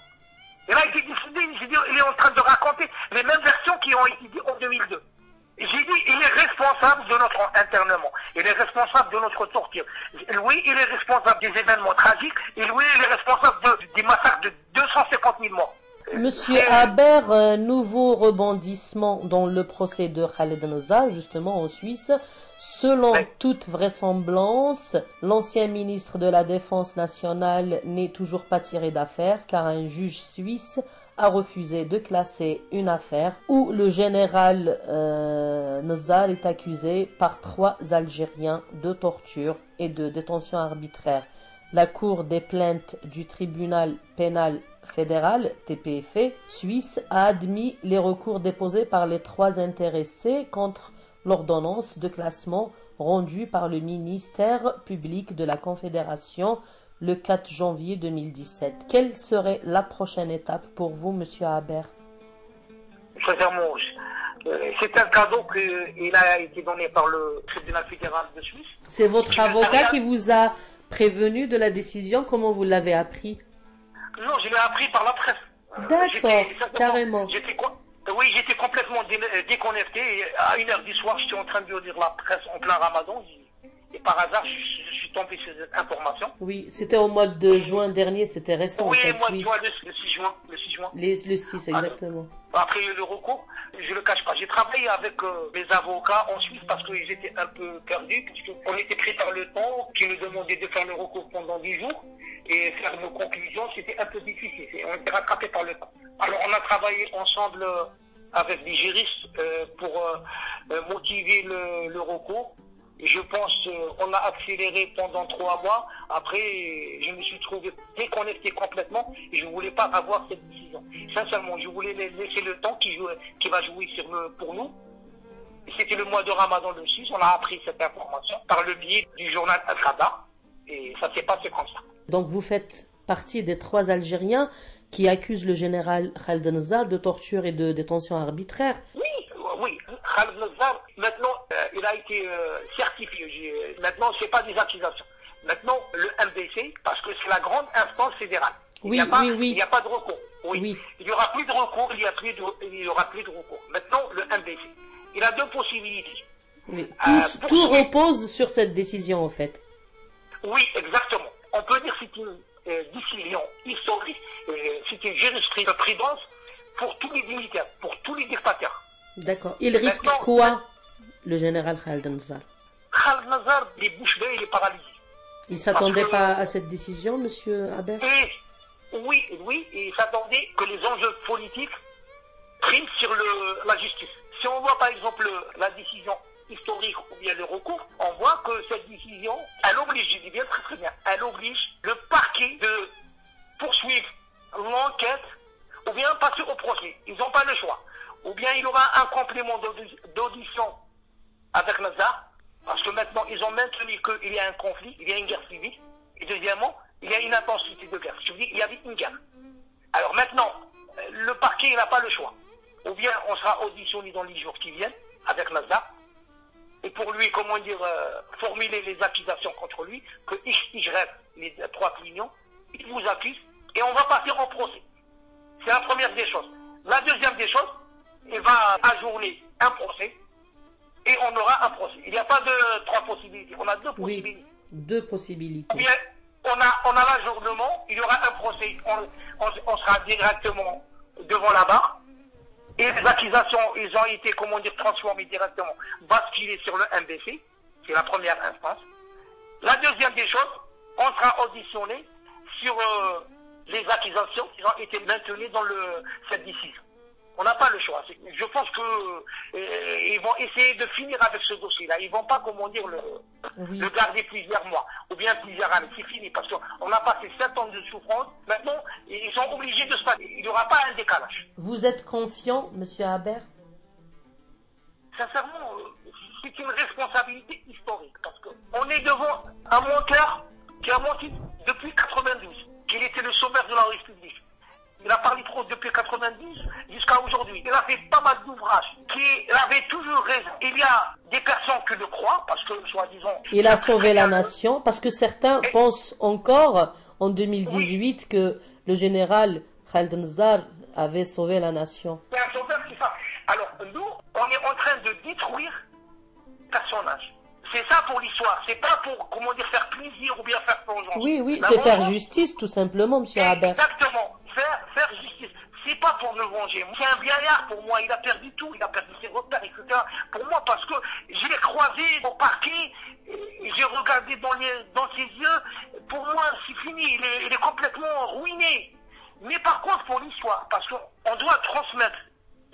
Speaker 2: Et là, il était décidé, j'ai dit, il est en train de raconter les mêmes versions qui ont été dites en 2002. J'ai dit, il est responsable de notre internement. Il est responsable de notre torture. Lui, il est responsable des événements tragiques. Et lui, il est responsable des massacres de 250 000 morts.
Speaker 1: Monsieur Haber, nouveau rebondissement dans le procès de Khaled Nazar, justement en Suisse. Selon toute vraisemblance, l'ancien ministre de la Défense nationale n'est toujours pas tiré d'affaire car un juge suisse a refusé de classer une affaire où le général Nazar est accusé par 3 Algériens de torture et de détention arbitraire. La Cour des plaintes du tribunal pénal fédéral, TPF, suisse, a admis les recours déposés par les 3 intéressés contre l'ordonnance de classement rendue par le ministère public de la Confédération le 4 janvier 2017. Quelle serait la prochaine étape pour vous, monsieur Haber?
Speaker 2: Sincèrement, c'est un cadeau qui a été donné par le tribunal fédéral de Suisse.
Speaker 1: C'est votre avocat qui vous a prévenu de la décision? Comment vous l'avez appris?
Speaker 2: Non, je l'ai appris par la presse.
Speaker 1: D'accord, carrément.
Speaker 2: Oui, j'étais complètement déconnecté. Et à 1h du soir, j'étais en train de lire la presse en plein ramadan. Et par hasard, je suis tombé sur cette information.
Speaker 1: Oui, c'était au mois de juin dernier, c'était récent.
Speaker 2: Oui,
Speaker 1: en fait,
Speaker 2: mois de juin, le 6 juin.
Speaker 1: Le 6, exactement.
Speaker 2: Après le recours, Je le cache pas. J'ai travaillé avec mes avocats en Suisse parce qu'ils étaient un peu perdus, puisqu'on était pris par le temps, qui nous demandait de faire le recours pendant 10 jours et faire nos conclusions. C'était un peu difficile. On était rattrapé par le temps. Alors on a travaillé ensemble avec des juristes pour motiver le recours. Et je pense qu'on a accéléré pendant 3 mois. Après, je me suis trouvé déconnecté complètement et je ne voulais pas avoir cette décision. Sincèrement, je voulais laisser le temps qui va jouer pour nous. C'était le mois de Ramadan le 6. On a appris cette information par le biais du journal Al-Khada. Et ça s'est passé comme ça.
Speaker 1: Donc vous faites partie des 3 Algériens qui accusent le général Khaled Nazzar de torture et de détention arbitraire.
Speaker 2: Oui, Khaled Nazzar, maintenant, il a été certifié. Maintenant, ce n'est pas des accusations. Maintenant, le MBC, parce que c'est la grande instance fédérale.
Speaker 1: Oui,
Speaker 2: il n'y a pas de recours. Oui. Il n'y aura plus de recours, il n'y aura plus de recours. Maintenant, le MBC, il a 2 possibilités.
Speaker 1: Oui. Tout repose sur cette décision, en fait.
Speaker 2: Oui, exactement. On peut dire que c'est une décision historique, c'est une jurisprudence pour tous les dignitaires, pour tous les dictateurs.
Speaker 1: D'accord. Il risque quoi, le général Khaled Nazzar?
Speaker 2: Khaled Nazzar, il est bouche bée, il est paralysé.
Speaker 1: Il ne s'attendait pas à cette décision, monsieur Haber?
Speaker 2: Oui, il s'attendait que les enjeux politiques priment sur la justice. Si on voit par exemple la décision historique ou bien le recours, on voit que cette décision, elle oblige, je dis bien très bien, elle oblige le parquet de poursuivre l'enquête ou bien passer au procès. Ils n'ont pas le choix. Ou bien il y aura un complément d'audition avec Nazzar, parce que maintenant ils ont maintenu qu'il y a un conflit, il y a une guerre civile, et deuxièmement, il y a une intensité de guerre. Je vous dis, il y avait une guerre. Alors maintenant, le parquet n'a pas le choix. Ou bien on sera auditionné dans les jours qui viennent avec Nazzar, et pour lui, comment dire, formuler les accusations contre lui, que je rêve les 3 clignons, il vous accuse, et on va passer en procès. C'est la première des choses. La deuxième des choses, il va ajourner un procès, et on aura un procès. Il n'y a pas de 3 possibilités, on a 2 possibilités.
Speaker 1: Oui, 2 possibilités.
Speaker 2: Ou bien, on a l'ajournement, il y aura un procès, on sera directement devant la barre, et les accusations, ils ont été, comment dire, transformées directement, basculées sur le MBC, c'est la première instance. La deuxième des choses, on sera auditionné sur les accusations qui ont été maintenues dans cette décision. On n'a pas le choix. Je pense qu'ils vont essayer de finir avec ce dossier-là. Ils ne vont pas, comment dire, le garder plusieurs mois ou bien plusieurs années. C'est fini parce qu'on a passé 7 ans de souffrance. Maintenant, ils sont obligés de se passer. Il n'y aura pas un décalage.
Speaker 1: Vous êtes confiant, monsieur Haber?
Speaker 2: Sincèrement, c'est une responsabilité historique parce qu'on est devant un menteur qui a menti depuis 92, qu'il était le sauveur de la République. Il a parlé trop depuis 90 jusqu'à aujourd'hui. Il a fait pas mal d'ouvrages qui avait toujours raison. Il y a des personnes qui le croient parce que, soi-disant...
Speaker 1: Il a sauvé la nation parce que certains pensent encore, en 2018, que le général Khaled Nazzar avait sauvé la nation.
Speaker 2: C'est un sauveur, c'est ça. Alors, nous, on est en train de détruire le personnage. C'est ça pour l'histoire. C'est pas pour, comment dire, faire plaisir ou bien faire vengeance.
Speaker 1: Oui, c'est faire justice, tout simplement, monsieur Haber.
Speaker 2: Exactement. Faire justice. C'est pas pour me venger. C'est un vieillard pour moi. Il a perdu tout. Il a perdu ses repères, etc. Pour moi, parce que je l'ai croisé au parquet. J'ai regardé dans ses yeux. Pour moi, c'est fini. Il est complètement ruiné. Mais par contre, pour l'histoire, parce qu'on doit transmettre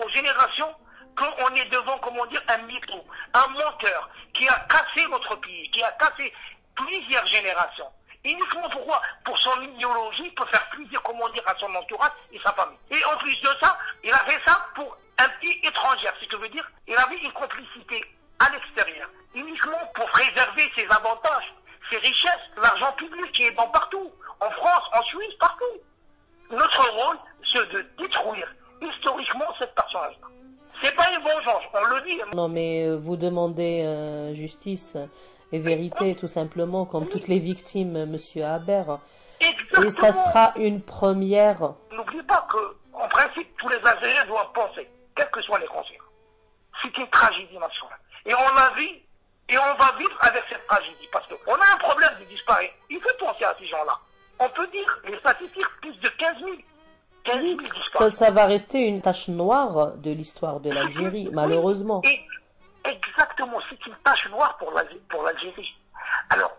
Speaker 2: aux générations qu'on est devant, comment dire, un mytho, un menteur qui a cassé notre pays, qui a cassé plusieurs générations. Uniquement pourquoi? Pour son idéologie, pour faire plaisir, comment dire, à son entourage et sa famille. Et en plus de ça, il a fait ça pour un pays étranger. Ce que veut dire, il avait une complicité à l'extérieur. Uniquement pour préserver ses avantages, ses richesses, l'argent public qui est bon partout. En France, en Suisse, partout. Notre rôle, c'est de détruire historiquement cette personnage-là. C'est pas une vengeance, on le dit.
Speaker 1: Non, mais vous demandez justice et vérité, tout simplement, comme toutes les victimes, monsieur Haber.
Speaker 2: Exactement.
Speaker 1: Et ça sera une première.
Speaker 2: N'oubliez pas que, en principe, tous les Algériens doivent penser, quelles que soient les conséquences. C'est une tragédie nationale. Et on la vit, et on va vivre avec cette tragédie. Parce qu'on a un problème de disparition. Il faut penser à ces gens-là. On peut dire, les statistiques, plus de 15 000 15 000
Speaker 1: Oui,
Speaker 2: disparus.
Speaker 1: ça va rester une tache noire de l'histoire de l'Algérie,
Speaker 2: Oui,
Speaker 1: malheureusement.
Speaker 2: et exactement, c'est une tache noire pour l'Algérie. Alors,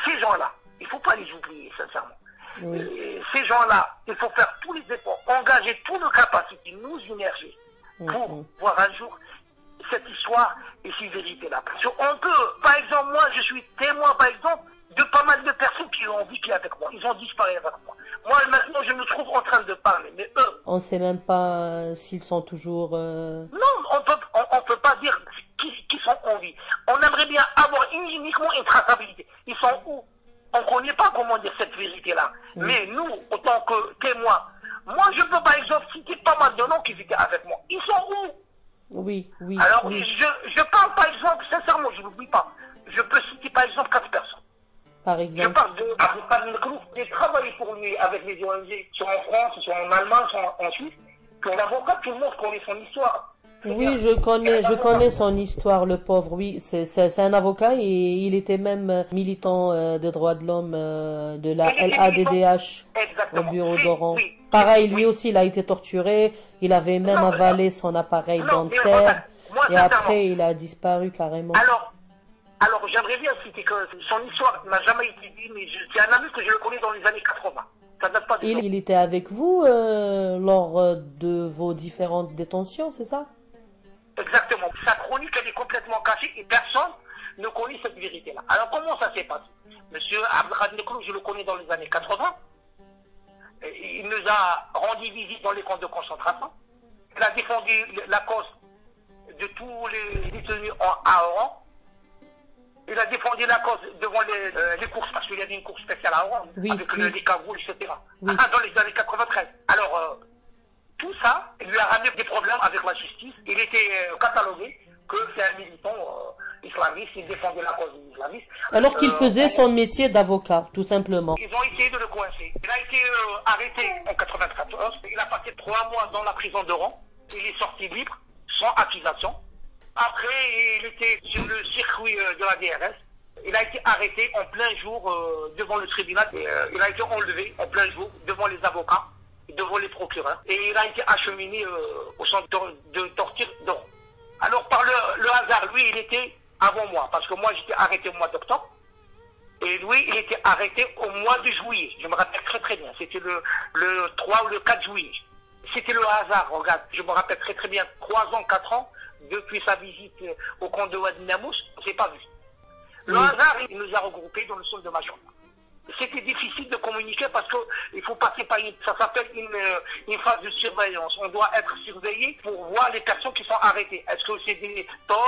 Speaker 2: ces gens-là, il ne faut pas les oublier, sincèrement.
Speaker 1: Oui.
Speaker 2: Ces gens-là, il faut faire tous les efforts, engager toutes nos capacités, nos énergies, pour voir un jour cette histoire et ces vérités-là. Parce qu'on peut, par exemple, moi, je suis témoin, par exemple, de pas mal de personnes qui ont vécu avec moi. Ils ont disparu avec moi. Moi, maintenant, je me trouve en train de parler, mais eux...
Speaker 1: On ne sait même pas s'ils sont toujours...
Speaker 2: Non, on peut pas dire qu'ils sont en vie. On aimerait bien avoir uniquement une traçabilité. Ils sont où? On ne connaît pas comment dire cette vérité-là. Mais nous, en tant que témoins, moi, je peux par exemple citer pas mal de noms qui étaient avec moi. Ils sont où?
Speaker 1: Oui, oui.
Speaker 2: Alors,
Speaker 1: oui.
Speaker 2: je parle par exemple, sincèrement, je ne l'oublie pas. Je peux citer par exemple 4 personnes.
Speaker 1: Par
Speaker 2: Je
Speaker 1: exemple.
Speaker 2: parle de Abdelkader Meklouf. J'ai travaillé pour lui avec les ONG, soit en France, soit en Allemagne, soit en Suisse. Pour l'avocat, tout le monde connaît son histoire.
Speaker 1: Oui, je connais son histoire, le pauvre. Oui, c'est un avocat et il était même militant des droits de l'homme de la LADDH au bureau d'Oran.
Speaker 2: Oui,
Speaker 1: Pareil, lui aussi, il a été torturé. Il avait même avalé son appareil dentaire. Et après, il a disparu carrément.
Speaker 2: Alors j'aimerais bien citer que son histoire n'a jamais été dit, mais c'est un ami que je le connais dans les années 80. Ça date pas du tout.
Speaker 1: Il était avec vous lors de vos différentes détentions, c'est ça?
Speaker 2: Exactement. Sa chronique, elle est complètement cachée et personne ne connaît cette vérité-là. Alors, comment ça s'est passé? Monsieur Abdelkader Meklouf, je le connais dans les années 80. Il nous a rendu visite dans les camps de concentration. Il a défendu la cause de tous les détenus à Oran. Il a défendu la cause devant les courses, parce qu'il y avait une course spéciale à Oran, avec les cagoules, etc. Dans les années 93. Alors, tout ça lui a ramené des problèmes avec la justice. Il était catalogué que c'est un militant islamiste, il défendait la cause islamiste.
Speaker 1: Alors qu'il faisait son métier d'avocat, tout simplement.
Speaker 2: Ils ont essayé de le coincer. Il a été arrêté en 94. Il a passé 3 mois dans la prison d'Oran. Il est sorti libre, sans accusation. Après, il était sur le circuit de la DRS. Il a été arrêté en plein jour devant le tribunal. Il a été enlevé en plein jour devant les avocats, devant les procureurs. Et il a été acheminé au centre de torture d'Oran. Alors, par le hasard, lui, il était avant moi. Parce que moi, j'étais arrêté au mois d'octobre. Et lui, il était arrêté au mois de juillet. Je me rappelle très très bien. C'était le 3 ou le 4 juillet. C'était le hasard, regarde. Je me rappelle très très bien. 3 ans, 4 ans, depuis sa visite au camp de Wadi Namous, on ne s'est pas vu. Le hasard, il nous a regroupés dans le sol de ma chambre. C'était difficile de communiquer parce qu'il faut passer par ça s'appelle une phase de surveillance. On doit être surveillé pour voir les personnes qui sont arrêtées. Est-ce que c'est des tops?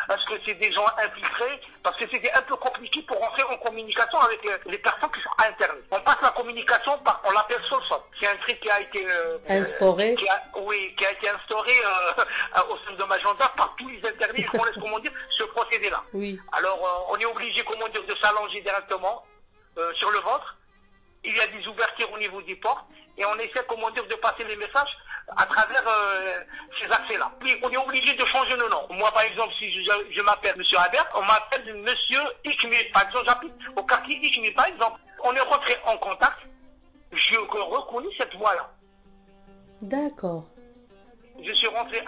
Speaker 2: Est-ce que c'est des gens infiltrés? Parce que c'était un peu compliqué pour entrer en communication avec les personnes qui sont internées. On passe la communication par, on l'appelle SOSOP. C'est un truc qui a été
Speaker 1: instauré.
Speaker 2: Qui a été instauré au sein de ma gendarme par tous les internés. On laisse, comment dire, ce procédé-là.
Speaker 1: Oui.
Speaker 2: Alors, on est obligé, comment dire, de s'allonger directement sur le ventre. Il y a des ouvertures au niveau des portes et on essaie, comment dire, de passer les messages à travers ces accès-là. Puis on est obligé de changer le nom. Moi, par exemple, si je m'appelle Monsieur Albert, on m'appelle Monsieur Ikmi. Par exemple, j'habite au quartier Ikmi, par exemple. On est rentré en contact. Je reconnais cette voix-là.
Speaker 1: D'accord.
Speaker 2: Je suis rentré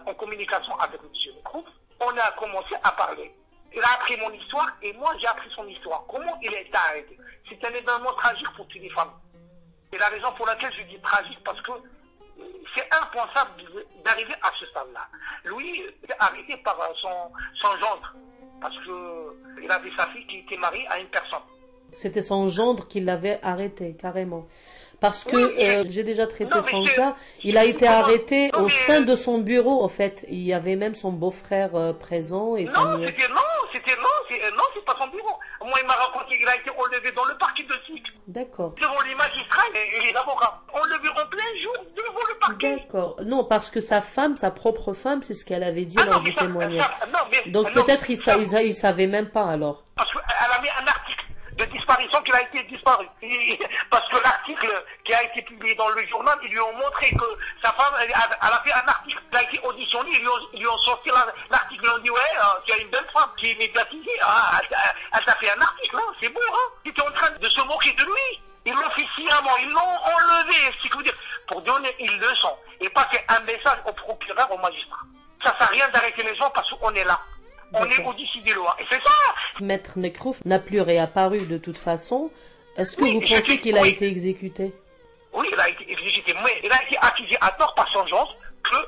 Speaker 2: en communication avec Monsieur Meklouf. On a commencé à parler. Il a appris mon histoire et moi j'ai appris son histoire. Comment il a été arrêté? C'est un événement tragique pour toutes les femmes. C'est la raison pour laquelle je dis tragique, parce que c'est impensable d'arriver à ce stade-là. Lui, il est arrêté par son gendre, parce qu'il avait sa fille qui était mariée à une personne.
Speaker 1: C'était son gendre qui l'avait arrêté, carrément. Parce que j'ai déjà traité son cas, il a été arrêté au sein de son bureau, en fait. Il y avait même son beau-frère présent et sa nièce.
Speaker 2: Non, c'est pas son bureau. Moi, il m'a raconté qu'il a été enlevé dans le parquet de Cycle.
Speaker 1: D'accord.
Speaker 2: Devant les magistrats et les avocats. Enlevé en plein jour devant le parquet.
Speaker 1: D'accord. Non, parce que sa femme, sa propre femme, c'est ce qu'elle avait dit lors du témoignage. Donc peut-être il savait même pas alors.
Speaker 2: Parce qu'elle a mis un article de disparition qu'il a été disparu. Parce que l'article qui a été publié dans le journal, ils lui ont montré que sa femme, elle a fait un article, elle a été auditionnée, ils lui ont sorti l'article, ils lui ont dit, ouais, tu as une belle femme qui est médiatisée, elle t'a fait un article, hein, c'est bon, hein. Ils étaient en train de se moquer de lui. Ils l'ont fait sciemment, ils l'ont enlevé, c'est ce que vous dire. pour donner une leçon et passer un message au procureur, au magistrat. Ça sert à rien d'arrêter les gens parce qu'on est là. On est au-dessus des lois. Et c'est ça.
Speaker 1: Maître Nekrouf n'a plus réapparu de toute façon. Est-ce que vous pensez qu'il a été exécuté?
Speaker 2: Oui, il a été exécuté, mais il a été accusé à tort par son gendre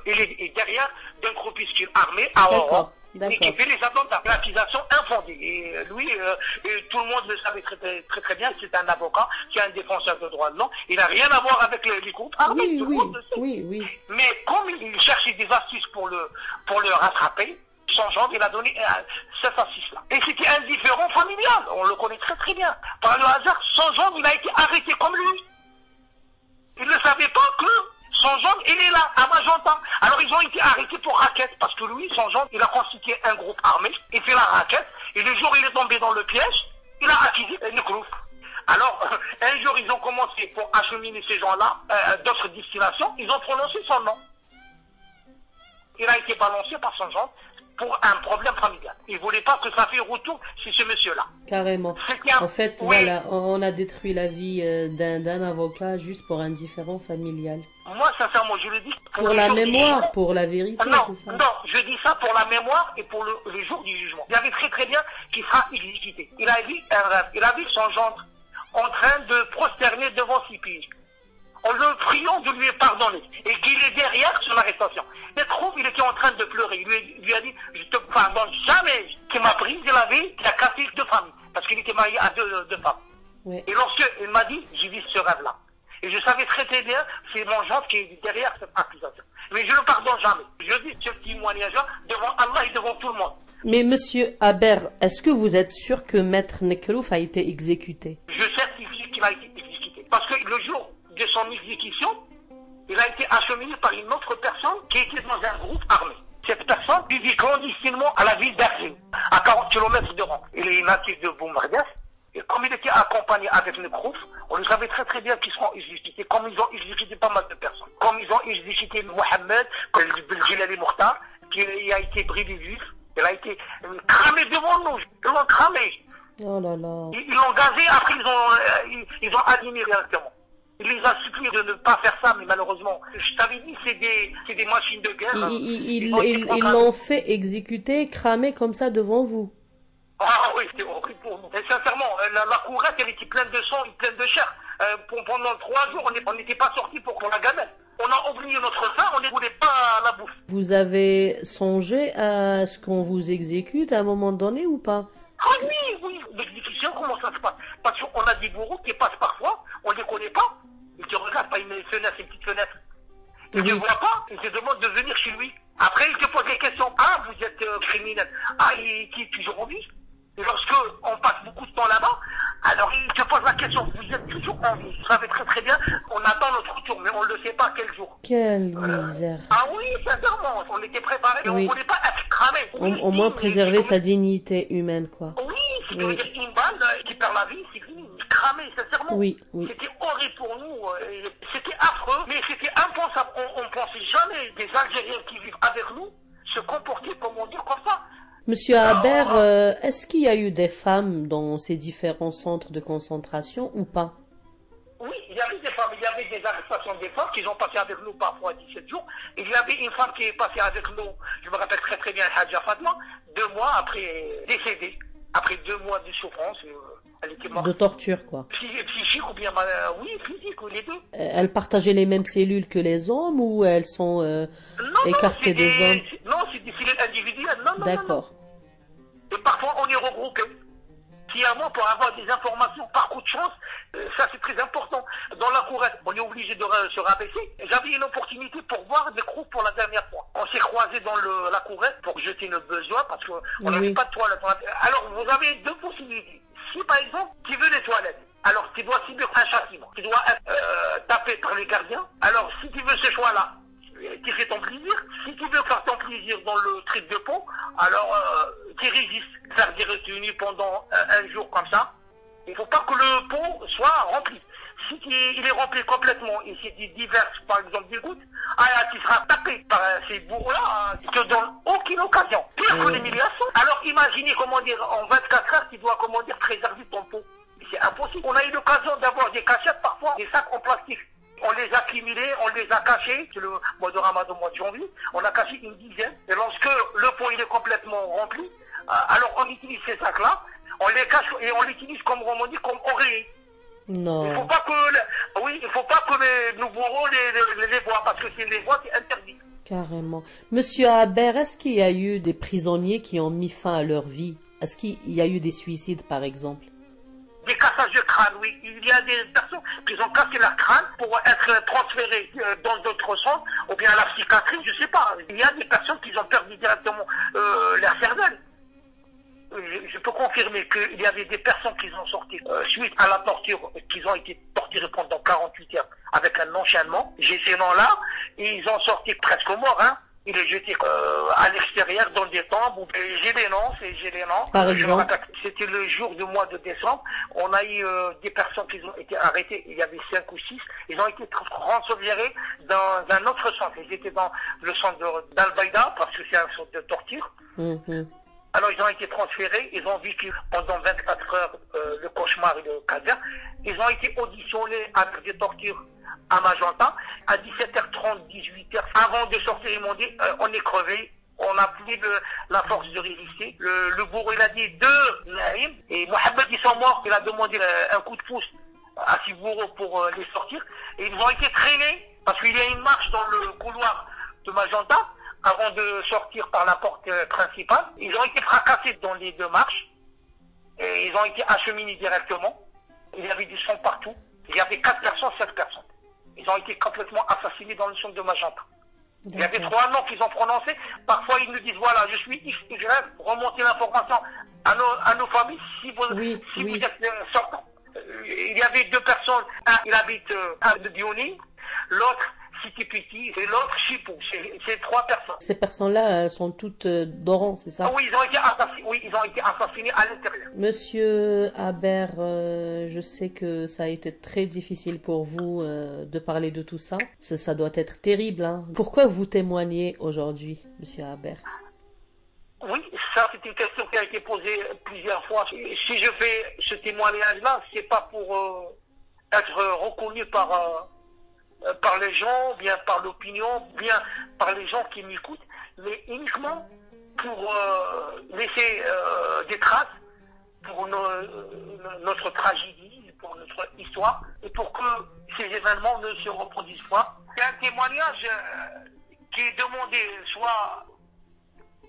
Speaker 2: qu'il est derrière d'un groupuscule armé à Oran. Et qui fait les attentats. L'accusation infondée. Et lui, tout le monde le savait très bien, c'est un avocat, c'est un défenseur de droits de l'homme. Il n'a rien à voir avec les groupes armés.
Speaker 1: Oui.
Speaker 2: Mais comme il cherchait des astuces pour le rattraper, son gendre, il a donné cette astuce-là. Et c'était un différend familial. On le connaît très bien. Par le hasard, son gendre, il a été arrêté comme lui. Il ne savait pas que son gendre, il est là, à Magenta. Alors ils ont été arrêtés pour raquette, parce que lui, son gendre, il a constitué un groupe armé, il fait la raquette, et le jour où il est tombé dans le piège, il a accusé Nekrouf. Alors, un jour, ils ont commencé pour acheminer ces gens-là, d'autres destinations, ils ont prononcé son nom. Il a été balancé par son gendre pour un problème familial. Il ne voulait pas que ça fait retour chez ce monsieur-là.
Speaker 1: Carrément. En fait, voilà, on a détruit la vie d'un avocat juste pour un différend familial.
Speaker 2: Moi, sincèrement, je le dis...
Speaker 1: Pour la mémoire, pour la vérité, c'est ça?
Speaker 2: Non, je dis ça pour la mémoire et pour le jour du jugement. Il savait très bien qu'il sera exécuté. Il a vu un rêve. Il a vu son gendre en train de prosterner devant ses pieds, en le priant de lui pardonner, et qu'il est derrière son arrestation. Nekrouf, il était en train de pleurer. Il lui a dit, je te pardonne jamais, qui m'a brisé la vie, qui a cassé 2 familles, parce qu'il était marié à deux femmes.
Speaker 1: Oui.
Speaker 2: Et lorsqu'il m'a dit, j'ai vu ce rêve-là. Et je savais très bien, c'est mon gendre qui est derrière cette accusation. Mais je ne le pardonne jamais. Je dis ce témoignage-là devant Allah et devant tout le monde.
Speaker 1: Mais monsieur Aber, est-ce que vous êtes sûr que Maître Nekrouf a été exécuté?
Speaker 2: Je certifie qu'il a été exécuté. Parce que le jour de son exécution, il a été acheminé par une autre personne qui était dans un groupe armé. Cette personne vivait clandestinement à la ville d'Arzin, à 40 km de Rome. Il est natif de Boumardès. Et comme il était accompagné avec Nekrouf, on le savait très bien qu'ils seront exécutés, comme ils ont exécuté pas mal de personnes. Comme ils ont exécuté Mohamed, Belgilali Mokhtar, qui a été brûlé vif. Il a été cramé devant nous. Ils l'ont cramé.
Speaker 1: Oh là là.
Speaker 2: Ils l'ont gazé, après ils ont animé directement. Il les a suppliés de ne pas faire ça, mais malheureusement, je t'avais dit, c'est des machines de guerre.
Speaker 1: Ils l'ont fait exécuter, cramer comme ça devant vous.
Speaker 2: Ah oui, c'était horrible pour nous. Et sincèrement, la courette, elle était pleine de sang et pleine de chair. Pendant 3 jours, on n'était pas sortis pour la gamelle. On a oublié notre faim, on ne voulait pas la bouffe.
Speaker 1: Vous avez songé à ce qu'on vous exécute à un moment donné ou pas?
Speaker 2: Ah oui, l'exécution, comment ça se passe? Parce qu'on a des bourreaux qui passent parfois, on ne les connaît pas. Ils te regardent par une fenêtre, une petite fenêtre. Ils ne te voient pas, ils te demandent de venir chez lui. Après, ils te posent des questions. Ah, vous êtes criminel. Ah, il est toujours en vie. Et lorsque on passe beaucoup de temps là-bas, alors il te pose la question, vous êtes toujours en vie. Vous savez très bien, on attend notre retour, mais on ne le sait pas quel jour.
Speaker 1: Quelle misère.
Speaker 2: Ah oui, sincèrement, on était préparés, mais on ne voulait pas être cramé.
Speaker 1: Au moins préserver sa dignité humaine, quoi.
Speaker 2: Oui, c'est que dire une balle qui perd la vie, c'est fini, cramé, sincèrement.
Speaker 1: Oui.
Speaker 2: C'était horrible pour nous, c'était affreux, mais c'était impensable. On ne pensait jamais des Algériens qui vivent avec nous se comporter, comment dire, comme ça.
Speaker 1: Monsieur Aber, est-ce qu'il y a eu des femmes dans ces différents centres de concentration ou pas?
Speaker 2: Oui, il y avait des femmes, il y avait des arrestations des femmes qui ont passé avec nous parfois 17 jours. Il y avait une femme qui est passée avec nous, je me rappelle très bien, Hadja Fatma, 2 mois après décédée, après 2 mois de souffrance, elle était morte.
Speaker 1: De torture, quoi.
Speaker 2: Psychique ou bien, oui, physique, les deux.
Speaker 1: Elles partageaient les mêmes cellules que les hommes ou elles sont écartées des hommes?
Speaker 2: Non, c'est des cellules individuelles, non.
Speaker 1: D'accord.
Speaker 2: Et parfois, on est regroupés. Finalement, pour avoir des informations par coup de chance, ça c'est très important. Dans la courette, on est obligé de se rabaisser. J'avais une opportunité pour voir Nekrouf pour la dernière fois. On s'est croisés dans la courette pour jeter nos besoins parce qu'on n'avait pas de toilette. Alors, vous avez 2 possibilités. Si par exemple, tu veux les toilettes, alors tu dois subir un châtiment. Tu dois être tapé par les gardiens. Alors, si tu veux ce choix-là, tu fais ton plaisir. Si tu veux faire ton plaisir dans le trip de peau, alors tu résistes. Faire des retenues pendant un jour comme ça. Il ne faut pas que le pot soit rempli. Si il est rempli complètement et si tu diverses par exemple des gouttes, tu seras tapé par ces bourreaux-là qui te donnent aucune occasion. Pire que l'humiliation. Alors imaginez comment dire, en 24 heures, tu dois préserver ton pot. C'est impossible. On a eu l'occasion d'avoir des cachettes parfois, des sacs en plastique. On les a accumulés, on les a cachés, c'est le mois de Ramadan, mois de janvier, on a caché une dizaine. Et lorsque le pot il est complètement rempli, alors on utilise ces sacs-là, on les cache et on l'utilise comme on dit, comme oreiller.
Speaker 1: Non.
Speaker 2: Il faut pas que, oui, il faut pas que nos bourreaux les voient, parce que s'ils les voient, c'est interdit.
Speaker 1: Carrément. Monsieur Aber, est-ce qu'il y a eu des prisonniers qui ont mis fin à leur vie? Est-ce qu'il y a eu des suicides, par exemple?
Speaker 2: Des cassages de crâne, oui. Il y a des personnes qui ont cassé leur crâne pour être transférées dans d'autres centres, ou bien à la psychiatrie, je sais pas. Il y a des personnes qui ont perdu directement leur cervelle. Je peux confirmer qu'il y avait des personnes qui ont sorti suite à la torture, qui ont été torturées pendant 48 heures avec un enchaînement. J'ai ces noms-là, et ils ont sorti presque morts, hein. Il est jeté à l'extérieur dans des tombes. J'ai les noms.
Speaker 1: Par exemple,
Speaker 2: c'était le jour du mois de décembre. On a eu des personnes qui ont été arrêtées. Il y avait 5 ou 6. Ils ont été transférés dans un autre centre. Ils étaient dans le centre d'Al-Baïda, parce que c'est un centre de torture. Alors ils ont été transférés. Ils ont vécu pendant 24 heures le cauchemar et le calvaire. Ils ont été auditionnés avec des tortures à Magenta, à 17h30, 18h, avant de sortir, ils m'ont dit, on est crevé, on n'a plus la force de résister. Le bourreau, il a dit 2 Naïm, et Mohamed, ils sont morts, il a demandé un coup de pouce à ses bourreaux pour les sortir, et ils ont été traînés, parce qu'il y a une marche dans le couloir de Magenta, avant de sortir par la porte principale. Ils ont été fracassés dans les 2 marches, et ils ont été acheminés directement. Il y avait du sang partout. Il y avait 4 personnes, 7 personnes. Ils ont été complètement assassinés dans le centre de Magenta. Il y avait 3 noms qu'ils ont prononcés. Parfois, ils nous disent, voilà, je suis X, Y, remontez l'information à nos familles si vous êtes sortant. Il y avait 2 personnes. Un, il habite à Diony. L'autre, Siti-Piti. Et l'autre, Chipou. C'est 3 personnes.
Speaker 1: Ces personnes-là sont toutes d'Oran, c'est ça?
Speaker 2: Oui, ils ont été assassinés à l'intérieur.
Speaker 1: Monsieur Aber, je sais que ça a été très difficile pour vous de parler de tout ça. Ça doit être terrible, hein. Pourquoi vous témoignez aujourd'hui, monsieur Aber?
Speaker 2: Oui, ça c'est une question qui a été posée plusieurs fois. Si je fais ce témoignage-là, c'est pas pour être reconnu par les gens, bien par l'opinion, bien par les gens qui m'écoutent, mais uniquement pour laisser des traces pour notre tragédie, pour notre histoire, et pour que ces événements ne se reproduisent pas. C'est un témoignage qui est demandé soit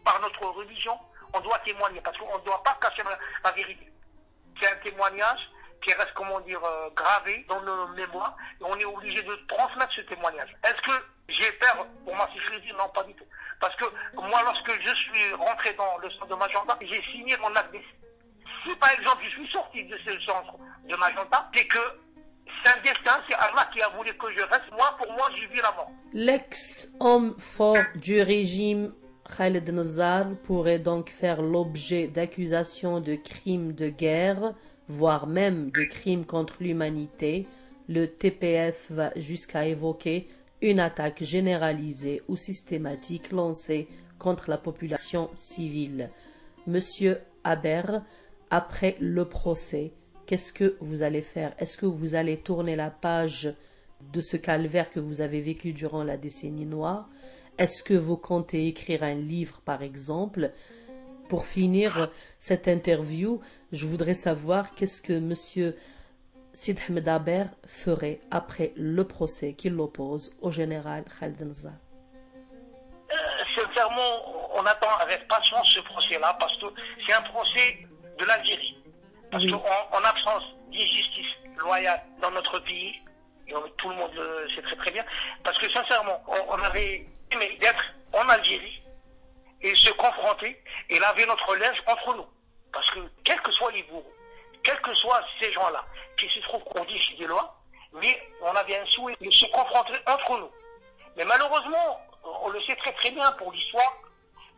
Speaker 2: par notre religion, on doit témoigner, parce qu'on ne doit pas cacher la vérité. C'est un témoignage qui reste, comment dire, gravé dans nos mémoires, et on est obligé de transmettre ce témoignage. Est-ce que j'ai peur pour ma sécurité? Non, pas du tout. Parce que moi, lorsque je suis rentré dans le centre de Magenta, j'ai signé mon acte d'essai. Si par exemple je suis sorti de ce centre de Magenta, c'est que c'est un destin, c'est Allah qui a voulu que je reste. Moi, pour moi, j'ai vu la mort.
Speaker 1: L'ex-homme fort du régime Khaled Nazar pourrait donc faire l'objet d'accusations de crimes de guerre, voire même de crimes contre l'humanité. Le TPF va jusqu'à évoquer une attaque généralisée ou systématique lancée contre la population civile. Monsieur Aber, après le procès, qu'est-ce que vous allez faire? Est-ce que vous allez tourner la page de ce calvaire que vous avez vécu durant la décennie noire? Est-ce que vous comptez écrire un livre, par exemple? Pour finir cette interview, je voudrais savoir qu'est-ce que monsieur Sid Ahmed Aber ferait après le procès qui l'oppose au général Khaled Nazar.
Speaker 2: Sincèrement, on attend avec patience ce procès-là, parce que c'est un procès de l'Algérie. Parce qu'en absence d'injustice loyale dans notre pays, et tout le monde le sait très très bien, parce que sincèrement, on avait aimé d'être en Algérie et se confronter et laver notre linge entre nous. Parce que quels que soient les bourreaux, quels que soient ces gens-là qui se trouvent au-dessus des lois, mais on avait un souhait de se confronter entre nous. Mais malheureusement, on le sait très très bien pour l'histoire,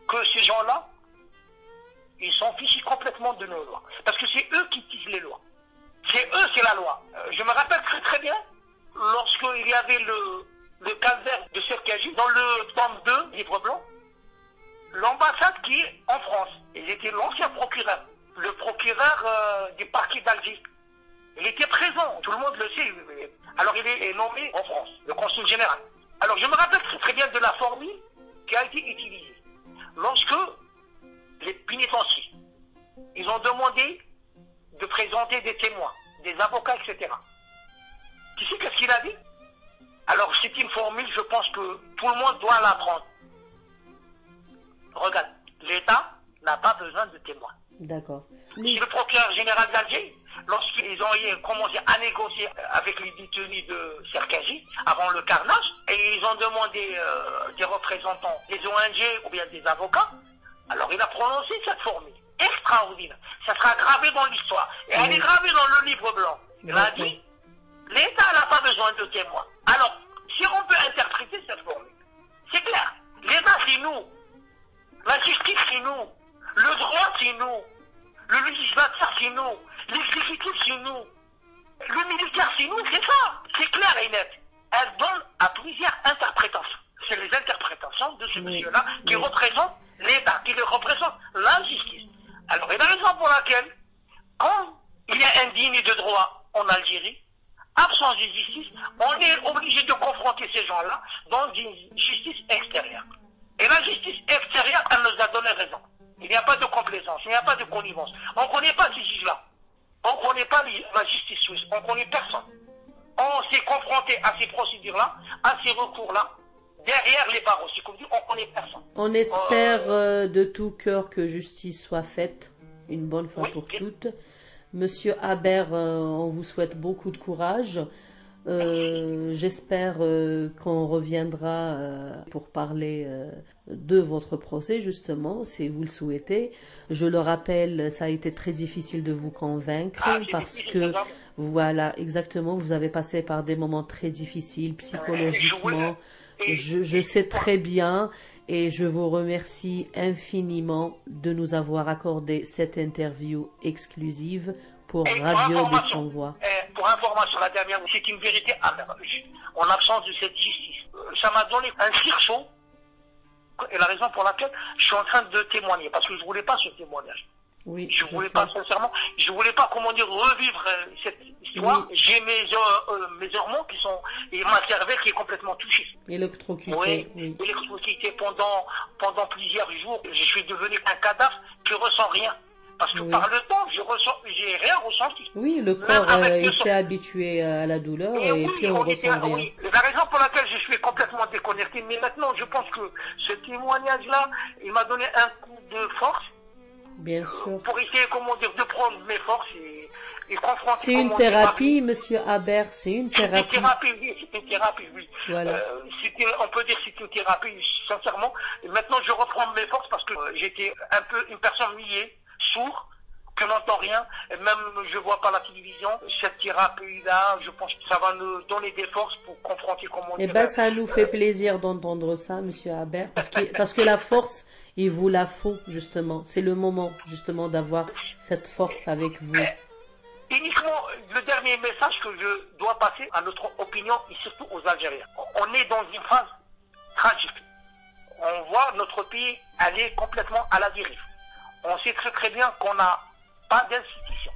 Speaker 2: que ces gens-là, ils s'en fichent complètement de nos lois. Parce que c'est eux qui disent les lois. C'est eux, c'est la loi. Je me rappelle très très bien, lorsqu'il y avait le calvaire de Serkagi, dans le tome 2, livre blanc, l'ambassade qui est en France, il était l'ancien procureur, le procureur du parquet d'Alger. Il était présent, tout le monde le sait. Alors il est nommé en France, le consul général. Alors je me rappelle très bien de la formule qui a été utilisée. Lorsque les pénitenciers, ils ont demandé de présenter des témoins, des avocats, etc. Tu sais qu'est-ce qu'il a dit? Alors c'est une formule, je pense que tout le monde doit l'apprendre. Regarde, l'État n'a pas besoin de témoins.
Speaker 1: D'accord.
Speaker 2: Si le procureur général d'Alger, lorsqu'ils ont commencé à négocier avec les détenus de Serkaji, avant le carnage, et ils ont demandé des représentants des ONG ou bien des avocats, alors il a prononcé cette formule extraordinaire. Ça sera gravé dans l'histoire. Et elle est gravée dans le livre blanc. Il a dit, l'État n'a pas besoin de témoins. Alors, si on peut interpréter cette formule, c'est clair. L'État, c'est nous. La justice, c'est nous. Le droit, c'est nous. Le législateur, c'est nous. L'exécutif, c'est nous. Le militaire, c'est nous. C'est ça. C'est clair et net. Elle donne à plusieurs interprétations. C'est les interprétations de ce monsieur-là qui représente l'État, qui représente la justice. Alors, il y a la raison pour laquelle, quand il y a un digne de droit en Algérie, absence de justice, on est obligé de confronter ces gens-là dans une justice extérieure. Et la justice extérieure, elle nous a donné raison. Il n'y a pas de complaisance, il n'y a pas de connivence. On ne connaît pas ces juges-là. On ne connaît pas la justice suisse. On ne connaît personne. On s'est confronté à ces procédures-là, à ces recours-là, derrière les barreaux. C'est comme dit, on ne connaît personne.
Speaker 1: On espère de tout cœur que justice soit faite, une bonne fois pour toutes. Monsieur Haber, on vous souhaite beaucoup de courage. J'espère qu'on reviendra pour parler de votre procès, justement, si vous le souhaitez. Je le rappelle, ça a été très difficile de vous convaincre parce que, voilà, exactement, vous avez passé par des moments très difficiles psychologiquement. Je sais très bien et je vous remercie infiniment de nous avoir accordé cette interview exclusive pour Radio des Sans-Voix.
Speaker 2: Pour information, la dernière, c'est une vérité amère. En absence de cette justice, ça m'a donné un sursaut. Et la raison pour laquelle je suis en train de témoigner, parce que je ne voulais pas ce témoignage.
Speaker 1: Oui,
Speaker 2: je voulais pas, sincèrement, je voulais pas, comment dire, revivre cette histoire. Oui. J'ai mes hormones qui sont, et ma cervelle qui est complètement touchée.
Speaker 1: Électrocuté.
Speaker 2: Oui, électrocuté pendant plusieurs jours. Je suis devenu un cadavre qui ne ressent rien. Parce que par le temps, j'ai rien ressenti.
Speaker 1: Oui, le corps il s'est habitué à la douleur et puis on ressent rien.
Speaker 2: Oui. La raison pour laquelle je suis complètement déconnecté, mais maintenant je pense que ce témoignage-là, il m'a donné un coup de force.
Speaker 1: Bien sûr.
Speaker 2: Pour essayer, comment dire, de prendre mes forces et confronter.
Speaker 1: C'est une thérapie, monsieur Haber, c'est une thérapie.
Speaker 2: C'est une thérapie, oui, c'est une thérapie, oui.
Speaker 1: Voilà.
Speaker 2: On peut dire que c'est une thérapie, sincèrement. Et maintenant, je reprends mes forces parce que j'étais un peu une personne liée, sourd, que n'entend rien, et même je vois pas la télévision. Cette thérapie-là, je pense que ça va nous donner des forces pour confronter, comment dire.
Speaker 1: Eh ben, ça nous fait plaisir d'entendre ça, monsieur Haber, parce que la force, il vous la faut, justement. C'est le moment, justement, d'avoir cette force avec vous.
Speaker 2: Uniquement, le dernier message que je dois passer à notre opinion, et surtout aux Algériens. On est dans une phase tragique. On voit notre pays aller complètement à la dérive. On sait très bien qu'on n'a pas d'institution.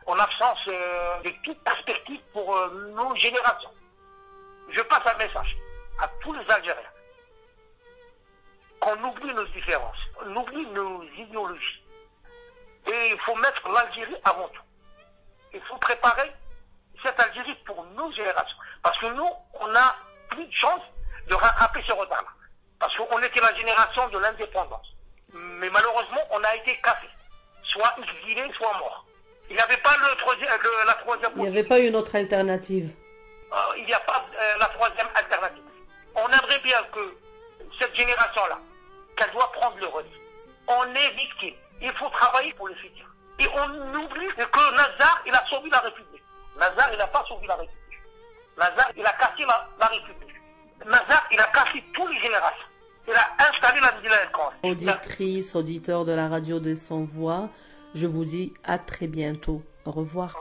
Speaker 2: En absence de toute perspective pour nos générations. Je passe un message à tous les Algériens. Qu'on oublie nos différences, on oublie nos idéologies. Et il faut mettre l'Algérie avant tout. Il faut préparer cette Algérie pour nos générations. Parce que nous, on n'a plus de chance de rattraper ce retard-là. Parce qu'on était la génération de l'indépendance. Mais malheureusement, on a été cassé. Soit exilé, soit mort. Il n'y avait pas la troisième.
Speaker 1: Il n'y avait pas une autre alternative.
Speaker 2: Il n'y a pas la troisième alternative. On aimerait bien que cette génération-là, qu'elle doit prendre le relais. On est victime. Il faut travailler pour le futur. Et on oublie que Nazar, il a sauvé la République. Nazar, il n'a pas sauvé la République. Nazar, il a cassé la République. Nazar, il a cassé toutes les générations. Il a installé la délinquance.
Speaker 1: Auditrices, auditeurs de la radio des Sans-Voix, je vous dis à très bientôt. Au revoir.